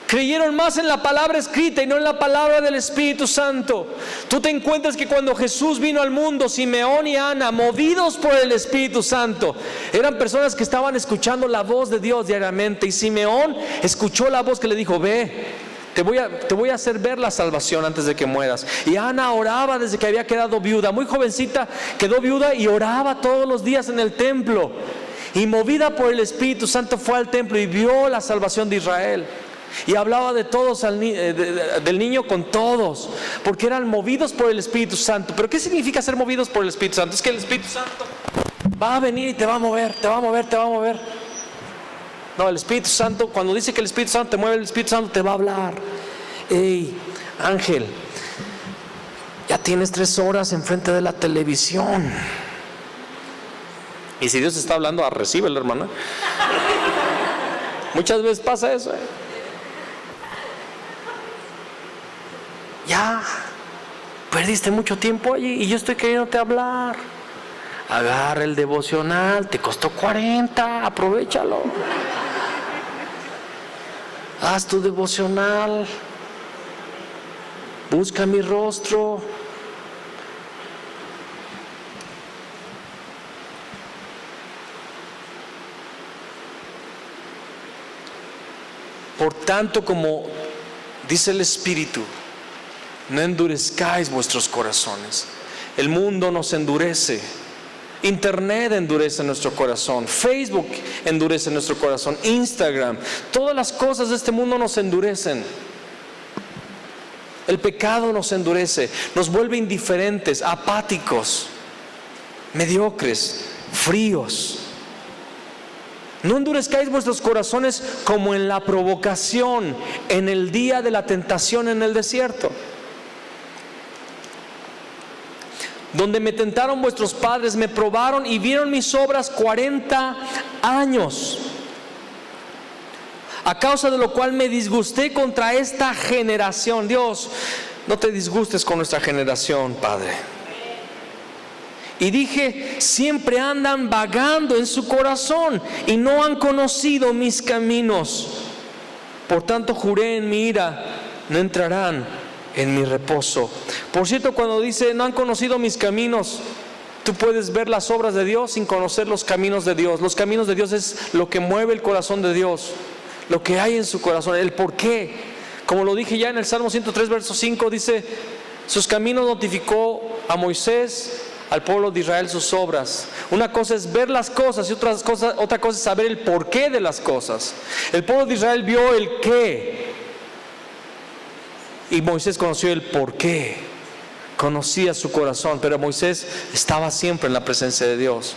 Speaker 1: Creyeron más en la palabra escrita y no en la palabra del Espíritu Santo. Tú te encuentras que cuando Jesús vino al mundo, Simeón y Ana, movidos por el Espíritu Santo, eran personas que estaban escuchando la voz de Dios diariamente. Y Simeón escuchó la voz que le dijo, ve, te voy a hacer ver la salvación antes de que mueras. Y Ana oraba desde que había quedado viuda, muy jovencita, quedó viuda y oraba todos los días en el templo. Y movida por el Espíritu Santo fue al templo y vio la salvación de Israel. Y hablaba de todos, del niño con todos, porque eran movidos por el Espíritu Santo. ¿Pero qué significa ser movidos por el Espíritu Santo? Es que el Espíritu Santo va a venir y te va a mover, te va a mover, te va a mover. No, el Espíritu Santo, cuando dice que el Espíritu Santo te mueve, el Espíritu Santo te va a hablar. Hey, Ángel, ya tienes 3 horas enfrente de la televisión. Y si Dios está hablando, recíbelo, hermana. Muchas veces pasa eso. Ya perdiste mucho tiempo allí y yo estoy queriéndote hablar. Agarra el devocional, te costó 40, aprovéchalo. Haz tu devocional. Busca mi rostro. Por tanto, como dice el Espíritu, no endurezcáis vuestros corazones. El mundo nos endurece. Internet endurece nuestro corazón. Facebook endurece nuestro corazón. Instagram. Todas las cosas de este mundo nos endurecen. El pecado nos endurece. Nos vuelve indiferentes, apáticos, mediocres, fríos. No endurezcáis vuestros corazones como en la provocación, en el día de la tentación en el desierto, donde me tentaron vuestros padres, me probaron y vieron mis obras 40 años. A causa de lo cual me disgusté contra esta generación. Dios, no te disgustes con nuestra generación, Padre. Y dije, siempre andan vagando en su corazón y no han conocido mis caminos. Por tanto juré en mi ira, no entrarán en mi reposo. Por cierto, cuando dice no han conocido mis caminos, tú puedes ver las obras de Dios sin conocer los caminos de Dios. Los caminos de Dios es lo que mueve el corazón de Dios, lo que hay en su corazón, el por qué. Como lo dije ya en el Salmo 103, verso 5, dice, sus caminos notificó a Moisés, al pueblo de Israel sus obras. Una cosa es ver las cosas y otra cosa es saber el porqué de las cosas. El pueblo de Israel vio el qué y Moisés conoció el porqué, conocía su corazón, pero Moisés estaba siempre en la presencia de Dios.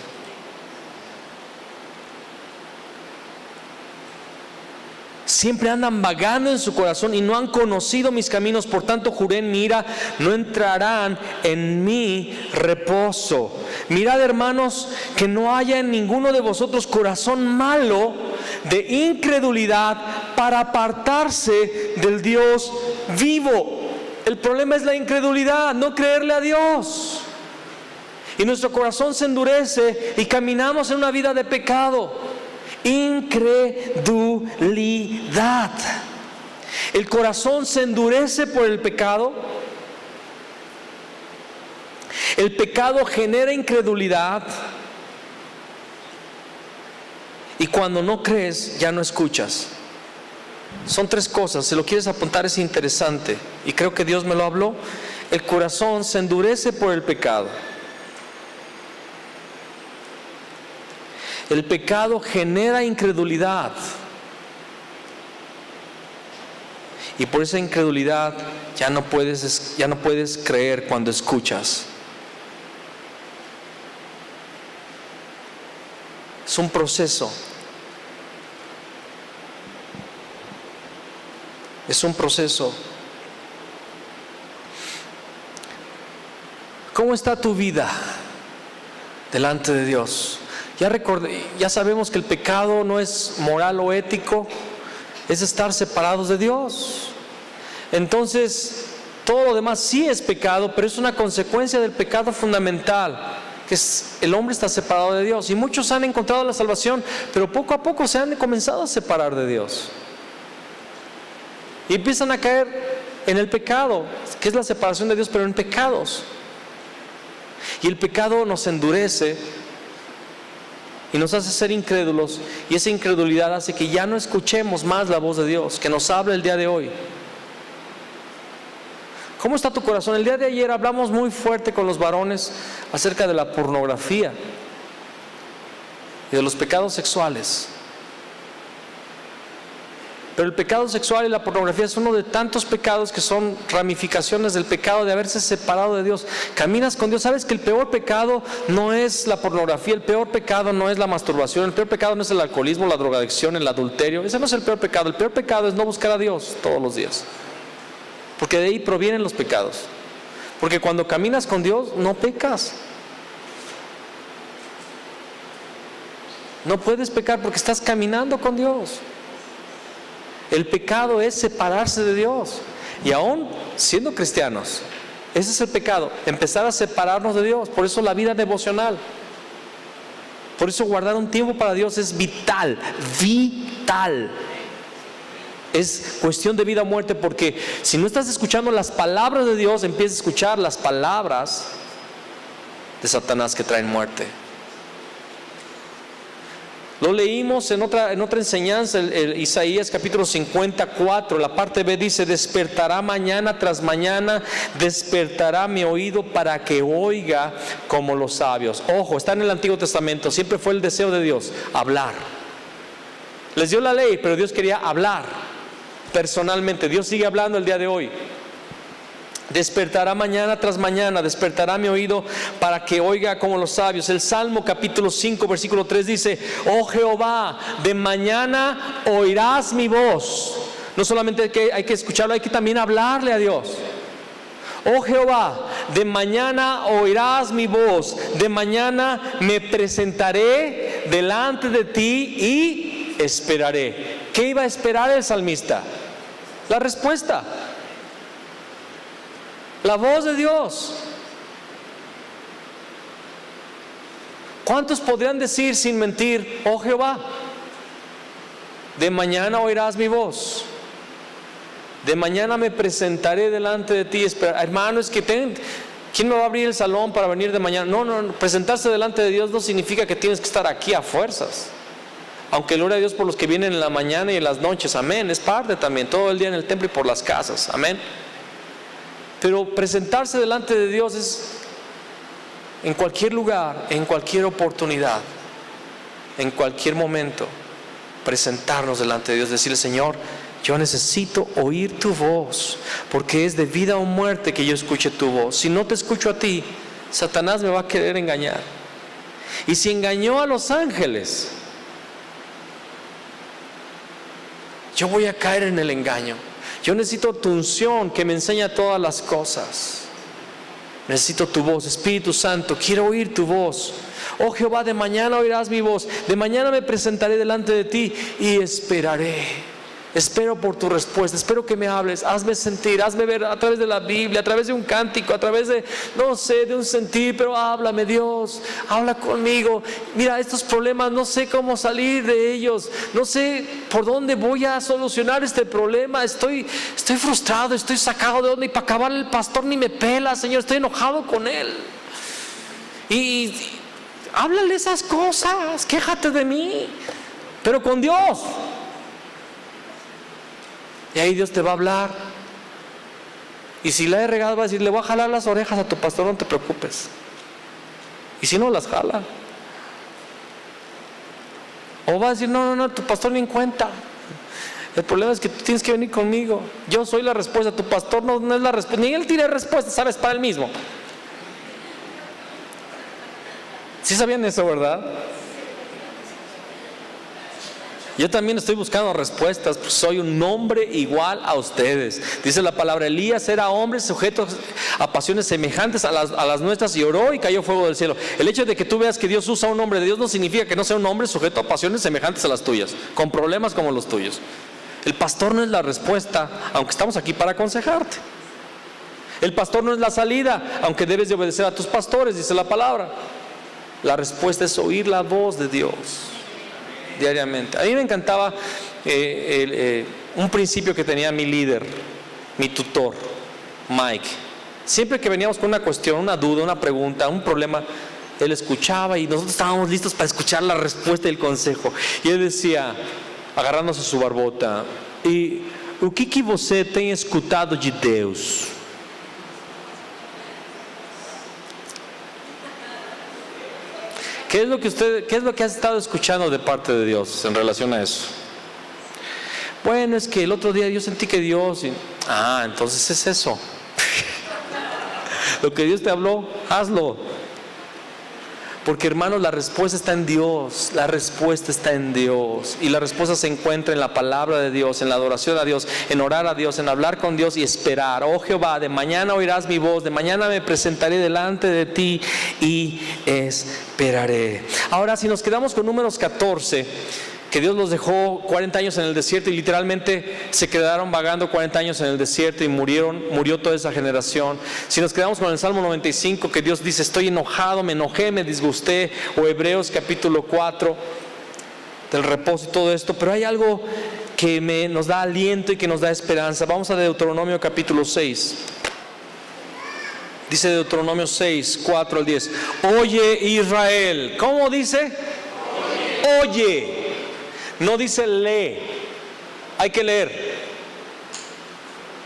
Speaker 1: Siempre andan vagando en su corazón y no han conocido mis caminos. Por tanto juré en mi ira, no entrarán en mi reposo. Mirad, hermanos, que no haya en ninguno de vosotros corazón malo de incredulidad para apartarse del Dios vivo. El problema es la incredulidad, no creerle a Dios. Y nuestro corazón se endurece y caminamos en una vida de pecado. Incredulidad. El corazón se endurece por el pecado. El pecado genera incredulidad. Y cuando no crees, ya no escuchas. Son tres cosas. Si lo quieres apuntar, es interesante. Y creo que Dios me lo habló. El corazón se endurece por el pecado. El pecado genera incredulidad. Y por esa incredulidad ya no puedes creer cuando escuchas. Es un proceso. Es un proceso. ¿Cómo está tu vida delante de Dios? Ya sabemos que el pecado no es moral o ético, es estar separados de Dios. Entonces, todo lo demás sí es pecado, pero es una consecuencia del pecado fundamental, que es el hombre está separado de Dios. Y muchos han encontrado la salvación, pero poco a poco se han comenzado a separar de Dios. Y empiezan a caer en el pecado, que es la separación de Dios, pero en pecados. Y el pecado nos endurece y nos hace ser incrédulos, y esa incredulidad hace que ya no escuchemos más la voz de Dios, que nos habla el día de hoy. ¿Cómo está tu corazón? El día de ayer hablamos muy fuerte con los varones acerca de la pornografía y de los pecados sexuales. Pero el pecado sexual y la pornografía es uno de tantos pecados que son ramificaciones del pecado de haberse separado de Dios. Caminas con Dios, sabes que el peor pecado no es la pornografía, el peor pecado no es la masturbación, el peor pecado no es el alcoholismo, la drogadicción, el adulterio. Ese no es el peor pecado. El peor pecado es no buscar a Dios todos los días, porque de ahí provienen los pecados. Porque cuando caminas con Dios no pecas. No puedes pecar porque estás caminando con Dios. El pecado es separarse de Dios. Y aún siendo cristianos, ese es el pecado, empezar a separarnos de Dios. Por eso la vida devocional, por eso guardar un tiempo para Dios es vital. Vital. Es cuestión de vida o muerte, porque si no estás escuchando las palabras de Dios, empiezas a escuchar las palabras de Satanás que traen muerte. Lo leímos en otra enseñanza, el Isaías capítulo 54, la parte B dice: despertará mañana tras mañana, despertará mi oído para que oiga como los sabios. Ojo, está en el Antiguo Testamento, siempre fue el deseo de Dios, hablar. Les dio la ley, pero Dios quería hablar personalmente. Dios sigue hablando el día de hoy. Despertará mañana tras mañana, despertará mi oído para que oiga como los sabios. El Salmo capítulo 5 versículo 3 dice: oh Jehová, de mañana oirás mi voz. No solamente hay que escucharlo, hay que también hablarle a Dios. Oh Jehová, de mañana oirás mi voz, de mañana me presentaré delante de ti y esperaré. ¿Qué iba a esperar el salmista? La respuesta, la voz de Dios. ¿Cuántos podrían decir sin mentir: oh Jehová, de mañana oirás mi voz, de mañana me presentaré delante de ti? Hermano, es que ¿quién me va a abrir el salón para venir de mañana? No, presentarse delante de Dios no significa que tienes que estar aquí a fuerzas. Aunque gloria a Dios por los que vienen en la mañana y en las noches, amén, es parte también, todo el día en el templo y por las casas, amén. Pero presentarse delante de Dios es en cualquier lugar, en cualquier oportunidad, en cualquier momento, presentarnos delante de Dios, decirle: Señor, yo necesito oír tu voz, porque es de vida o muerte que yo escuche tu voz. Si no te escucho a ti, Satanás me va a querer engañar. Y si engañó a los ángeles, yo voy a caer en el engaño. Yo necesito tu unción que me enseña todas las cosas. Necesito tu voz, Espíritu Santo, quiero oír tu voz. Oh Jehová, de mañana oirás mi voz, de mañana me presentaré delante de ti y esperaré. Espero por tu respuesta, espero que me hables, hazme sentir, hazme ver a través de la Biblia, a través de un cántico, a través de, no sé, de un sentir, pero háblame Dios, habla conmigo. Mira, estos problemas no sé cómo salir de ellos, no sé por dónde voy a solucionar este problema, estoy frustrado, estoy sacado de onda y para acabar el pastor ni me pela, Señor, estoy enojado con él. Y háblale esas cosas, quéjate de mí, pero con Dios. Y ahí Dios te va a hablar. Y si la he regado, va a decir: le voy a jalar las orejas a tu pastor, no te preocupes. Y si no, las jala. O va a decir: no, tu pastor ni en cuenta. El problema es que tú tienes que venir conmigo. Yo soy la respuesta, tu pastor no es la respuesta. Ni él tiene respuesta, sabes, para él mismo. ¿Sí sabían eso, verdad? Yo también estoy buscando respuestas, pues soy un hombre igual a ustedes. Dice la palabra: Elías era hombre sujeto a pasiones semejantes a las nuestras, y oró y cayó fuego del cielo. El hecho de que tú veas que Dios usa a un hombre de Dios no significa que no sea un hombre sujeto a pasiones semejantes a las tuyas, con problemas como los tuyos. El pastor no es la respuesta, aunque estamos aquí para aconsejarte. El pastor no es la salida, aunque debes de obedecer a tus pastores, dice la palabra. La respuesta es oír la voz de Dios diariamente. A mí me encantaba un principio que tenía mi líder, mi tutor, Mike. Siempre que veníamos con una cuestión, una duda, una pregunta, un problema, él escuchaba y nosotros estábamos listos para escuchar la respuesta y el consejo. Y él decía, agarrándose su barbota: e o que você tem escutado de Deus? ¿Qué es lo que has estado escuchando de parte de Dios en relación a eso? Bueno, es que el otro día yo sentí que Dios... entonces es eso. Lo que Dios te habló, hazlo. Porque, hermanos, la respuesta está en Dios. La respuesta está en Dios. Y la respuesta se encuentra en la palabra de Dios, en la adoración a Dios, en orar a Dios, en hablar con Dios y esperar. Oh Jehová, de mañana oirás mi voz, de mañana me presentaré delante de ti y esperaré. Ahora, si nos quedamos con Números 14, que Dios los dejó 40 años en el desierto y literalmente se quedaron vagando 40 años en el desierto y murió toda esa generación. Si nos quedamos con el Salmo 95, que Dios dice: estoy enojado, me enojé, me disgusté, o Hebreos capítulo 4, del reposo y todo esto, pero hay algo que nos da aliento y que nos da esperanza. Vamos a Deuteronomio capítulo 6. Dice Deuteronomio 6, 4 al 10. Oye Israel, ¿cómo dice? Oye. No dice lee, hay que leer.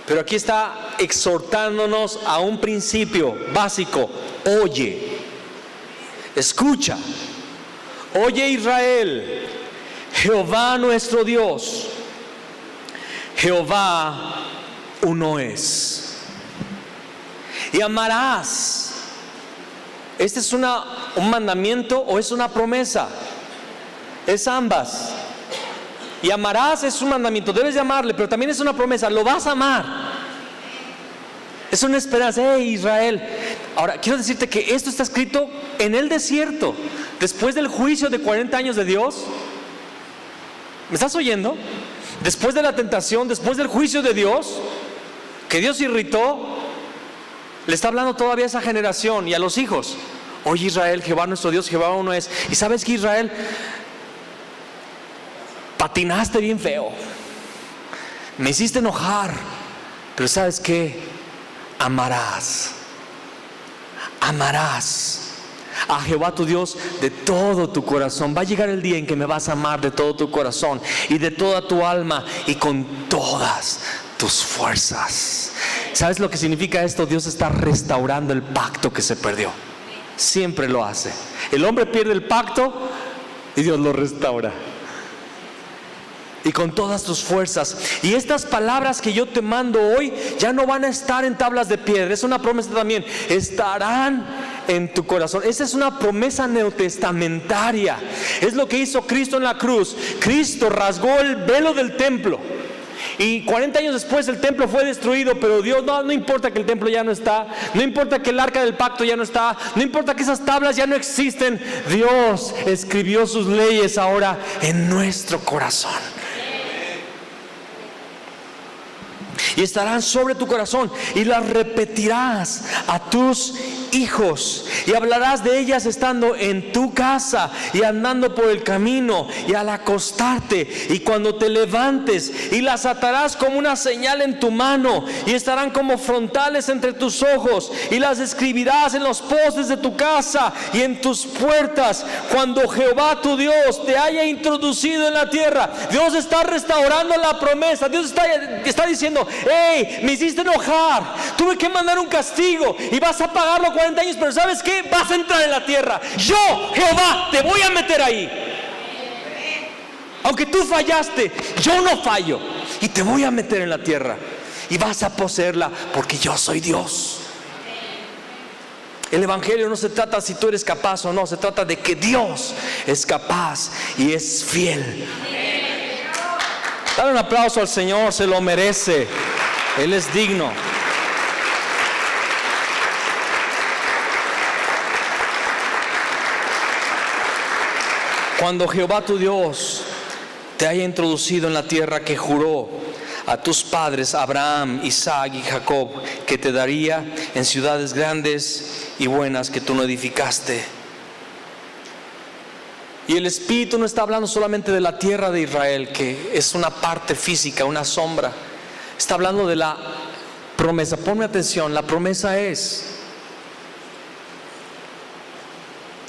Speaker 1: Pero aquí está exhortándonos a un principio básico: oye, escucha. Oye Israel, Jehová nuestro Dios, Jehová uno es. y amarás. ¿Este es un mandamiento o es una promesa? Es ambas. Y amarás es un mandamiento, debes de amarle, pero también es una promesa, lo vas a amar. Es una esperanza. Israel. Ahora, quiero decirte que esto está escrito en el desierto, después del juicio de 40 años de Dios. ¿Me estás oyendo? Después de la tentación, después del juicio de Dios, que Dios irritó, le está hablando todavía a esa generación y a los hijos. Oye Israel, Jehová nuestro Dios, Jehová uno es. Y sabes que Israel, patinaste bien feo, me hiciste enojar, pero ¿sabes qué? Amarás a Jehová tu Dios de todo tu corazón. Va a llegar el día en que me vas a amar de todo tu corazón y de toda tu alma y con todas tus fuerzas. ¿Sabes lo que significa esto? Dios está restaurando el pacto que se perdió. Siempre lo hace. El hombre pierde el pacto y Dios lo restaura. Y con todas tus fuerzas. Y estas palabras que yo te mando hoy ya no van a estar en tablas de piedra. Es una promesa también. Estarán en tu corazón. Esa es una promesa neotestamentaria. Es lo que hizo Cristo en la cruz. Cristo rasgó el velo del templo. Y 40 años después el templo fue destruido. Pero Dios, no importa que el templo ya no está, no importa que el arca del pacto ya no está, no importa que esas tablas ya no existen. Dios escribió sus leyes ahora en nuestro corazón. Y estarán sobre tu corazón y las repetirás a tus hijos y hablarás de ellas estando en tu casa y andando por el camino y al acostarte y cuando te levantes, y las atarás como una señal en tu mano y estarán como frontales entre tus ojos, y las escribirás en los postes de tu casa y en tus puertas cuando Jehová tu Dios te haya introducido en la tierra. Dios está restaurando la promesa. Dios está diciendo: hey, me hiciste enojar, tuve que mandar un castigo y vas a pagarlo 40 años, pero ¿sabes qué? Vas a entrar en la tierra. Yo, Jehová, te voy a meter ahí. Aunque tú fallaste, yo no fallo y te voy a meter en la tierra y vas a poseerla porque yo soy Dios. El evangelio no se trata si tú eres capaz o no, se trata de que Dios es capaz y es fiel. Dale un aplauso al Señor, se lo merece. Él es digno. Cuando Jehová tu Dios te haya introducido en la tierra que juró a tus padres Abraham, Isaac y Jacob, que te daría en ciudades grandes y buenas que tú no edificaste. Y el Espíritu no está hablando solamente de la tierra de Israel, que es una parte física, una sombra. Está hablando de la promesa. Ponme atención, la promesa es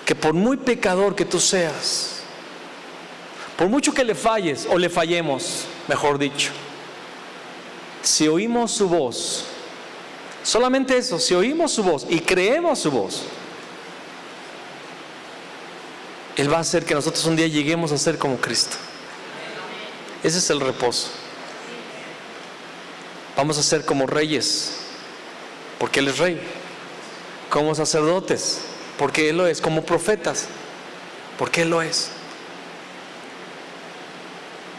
Speaker 1: que por muy pecador que tú seas, por mucho que le falles o le fallemos, mejor dicho, si oímos su voz, solamente eso, si oímos su voz y creemos su voz, Él va a hacer que nosotros un día lleguemos a ser como Cristo. Ese es el reposo. Vamos a ser como reyes, porque Él es rey. Como sacerdotes, porque Él lo es. Como profetas, porque Él lo es.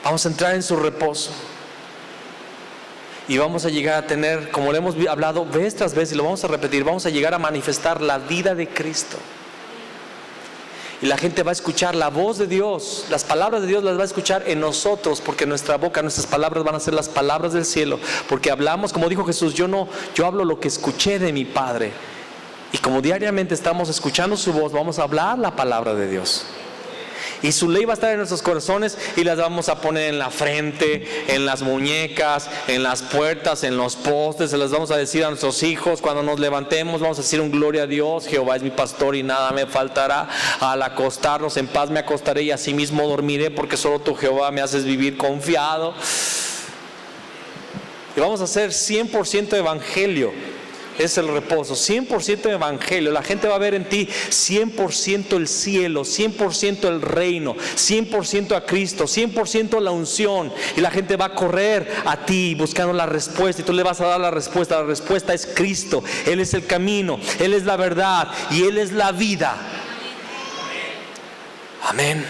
Speaker 1: Vamos a entrar en su reposo. Y vamos a llegar a tener, como le hemos hablado vez tras vez, y lo vamos a repetir, vamos a llegar a manifestar la vida de Cristo. Y la gente va a escuchar la voz de Dios, las palabras de Dios las va a escuchar en nosotros, porque nuestra boca, nuestras palabras van a ser las palabras del cielo, porque hablamos, como dijo Jesús, yo hablo lo que escuché de mi Padre. Y como diariamente estamos escuchando su voz, vamos a hablar la palabra de Dios. Y su ley va a estar en nuestros corazones y las vamos a poner en la frente, en las muñecas, en las puertas, en los postes. Se las vamos a decir a nuestros hijos cuando nos levantemos. Vamos a decir un gloria a Dios. Jehová es mi pastor y nada me faltará. Al acostarnos en paz me acostaré y así mismo dormiré, porque solo tu Jehová me haces vivir confiado. Y vamos a hacer 100% evangelio es el reposo, 100% evangelio. La gente va a ver en ti 100% el cielo, 100% el reino, 100% a Cristo, 100% la unción. Y la gente va a correr a ti buscando la respuesta, y tú le vas a dar la respuesta. La respuesta es Cristo. Él es el camino, Él es la verdad y Él es la vida. Amén.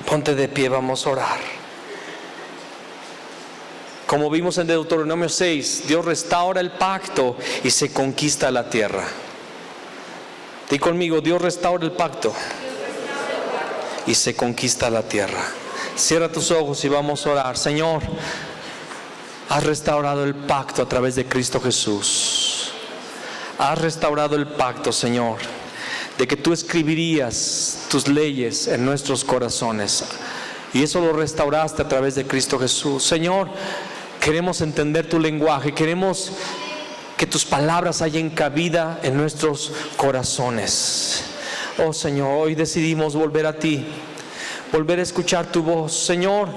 Speaker 1: Ponte de pie, vamos a orar. Como vimos en Deuteronomio 6, Dios restaura el pacto y se conquista la tierra. Di conmigo: Dios restaura el pacto y se conquista la tierra. Cierra tus ojos y vamos a orar. Señor, has restaurado el pacto a través de Cristo Jesús. Has restaurado el pacto, Señor, de que tú escribirías tus leyes en nuestros corazones, y eso lo restauraste a través de Cristo Jesús. Señor, queremos entender tu lenguaje, queremos que tus palabras hayan cabida en nuestros corazones. Oh Señor, hoy decidimos volver a ti, volver a escuchar tu voz. Señor,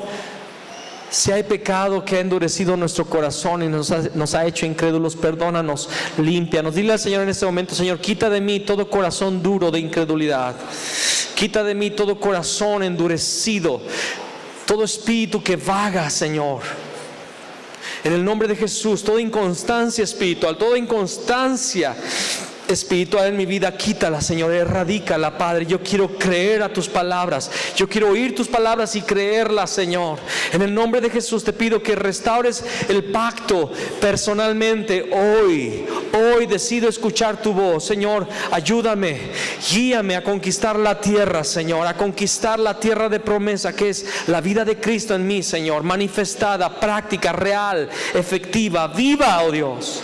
Speaker 1: si hay pecado que ha endurecido nuestro corazón y nos ha hecho incrédulos, perdónanos, límpianos. Dile al Señor en este momento: Señor, quita de mí todo corazón duro de incredulidad. Quita de mí todo corazón endurecido, todo espíritu que vaga, Señor. En el nombre de Jesús, toda inconstancia espiritual, toda inconstancia espiritual en mi vida, quítala, Señor, erradícala, Padre. Yo quiero creer a tus palabras, yo quiero oír tus palabras y creerlas, Señor. En el nombre de Jesús te pido que restaures el pacto personalmente. Hoy decido escuchar tu voz. Señor, ayúdame, guíame a conquistar la tierra, Señor, a conquistar la tierra de promesa, que es la vida de Cristo en mí, Señor, manifestada, práctica, real, efectiva, viva, oh Dios.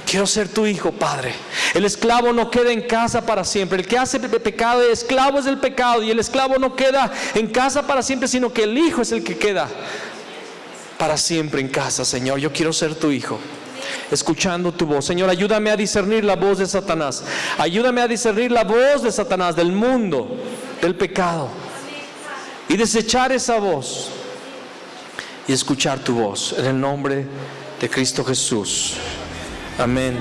Speaker 1: Quiero ser tu hijo, Padre. El esclavo no queda en casa para siempre. El que hace pecado, el esclavo es del pecado, y el esclavo no queda en casa para siempre, sino que el hijo es el que queda para siempre en casa. Señor, yo quiero ser tu hijo, escuchando tu voz. Señor, ayúdame a discernir la voz de Satanás. Ayúdame a discernir la voz de Satanás, del mundo, del pecado, y desechar esa voz y escuchar tu voz. En el nombre de Cristo Jesús. Amén.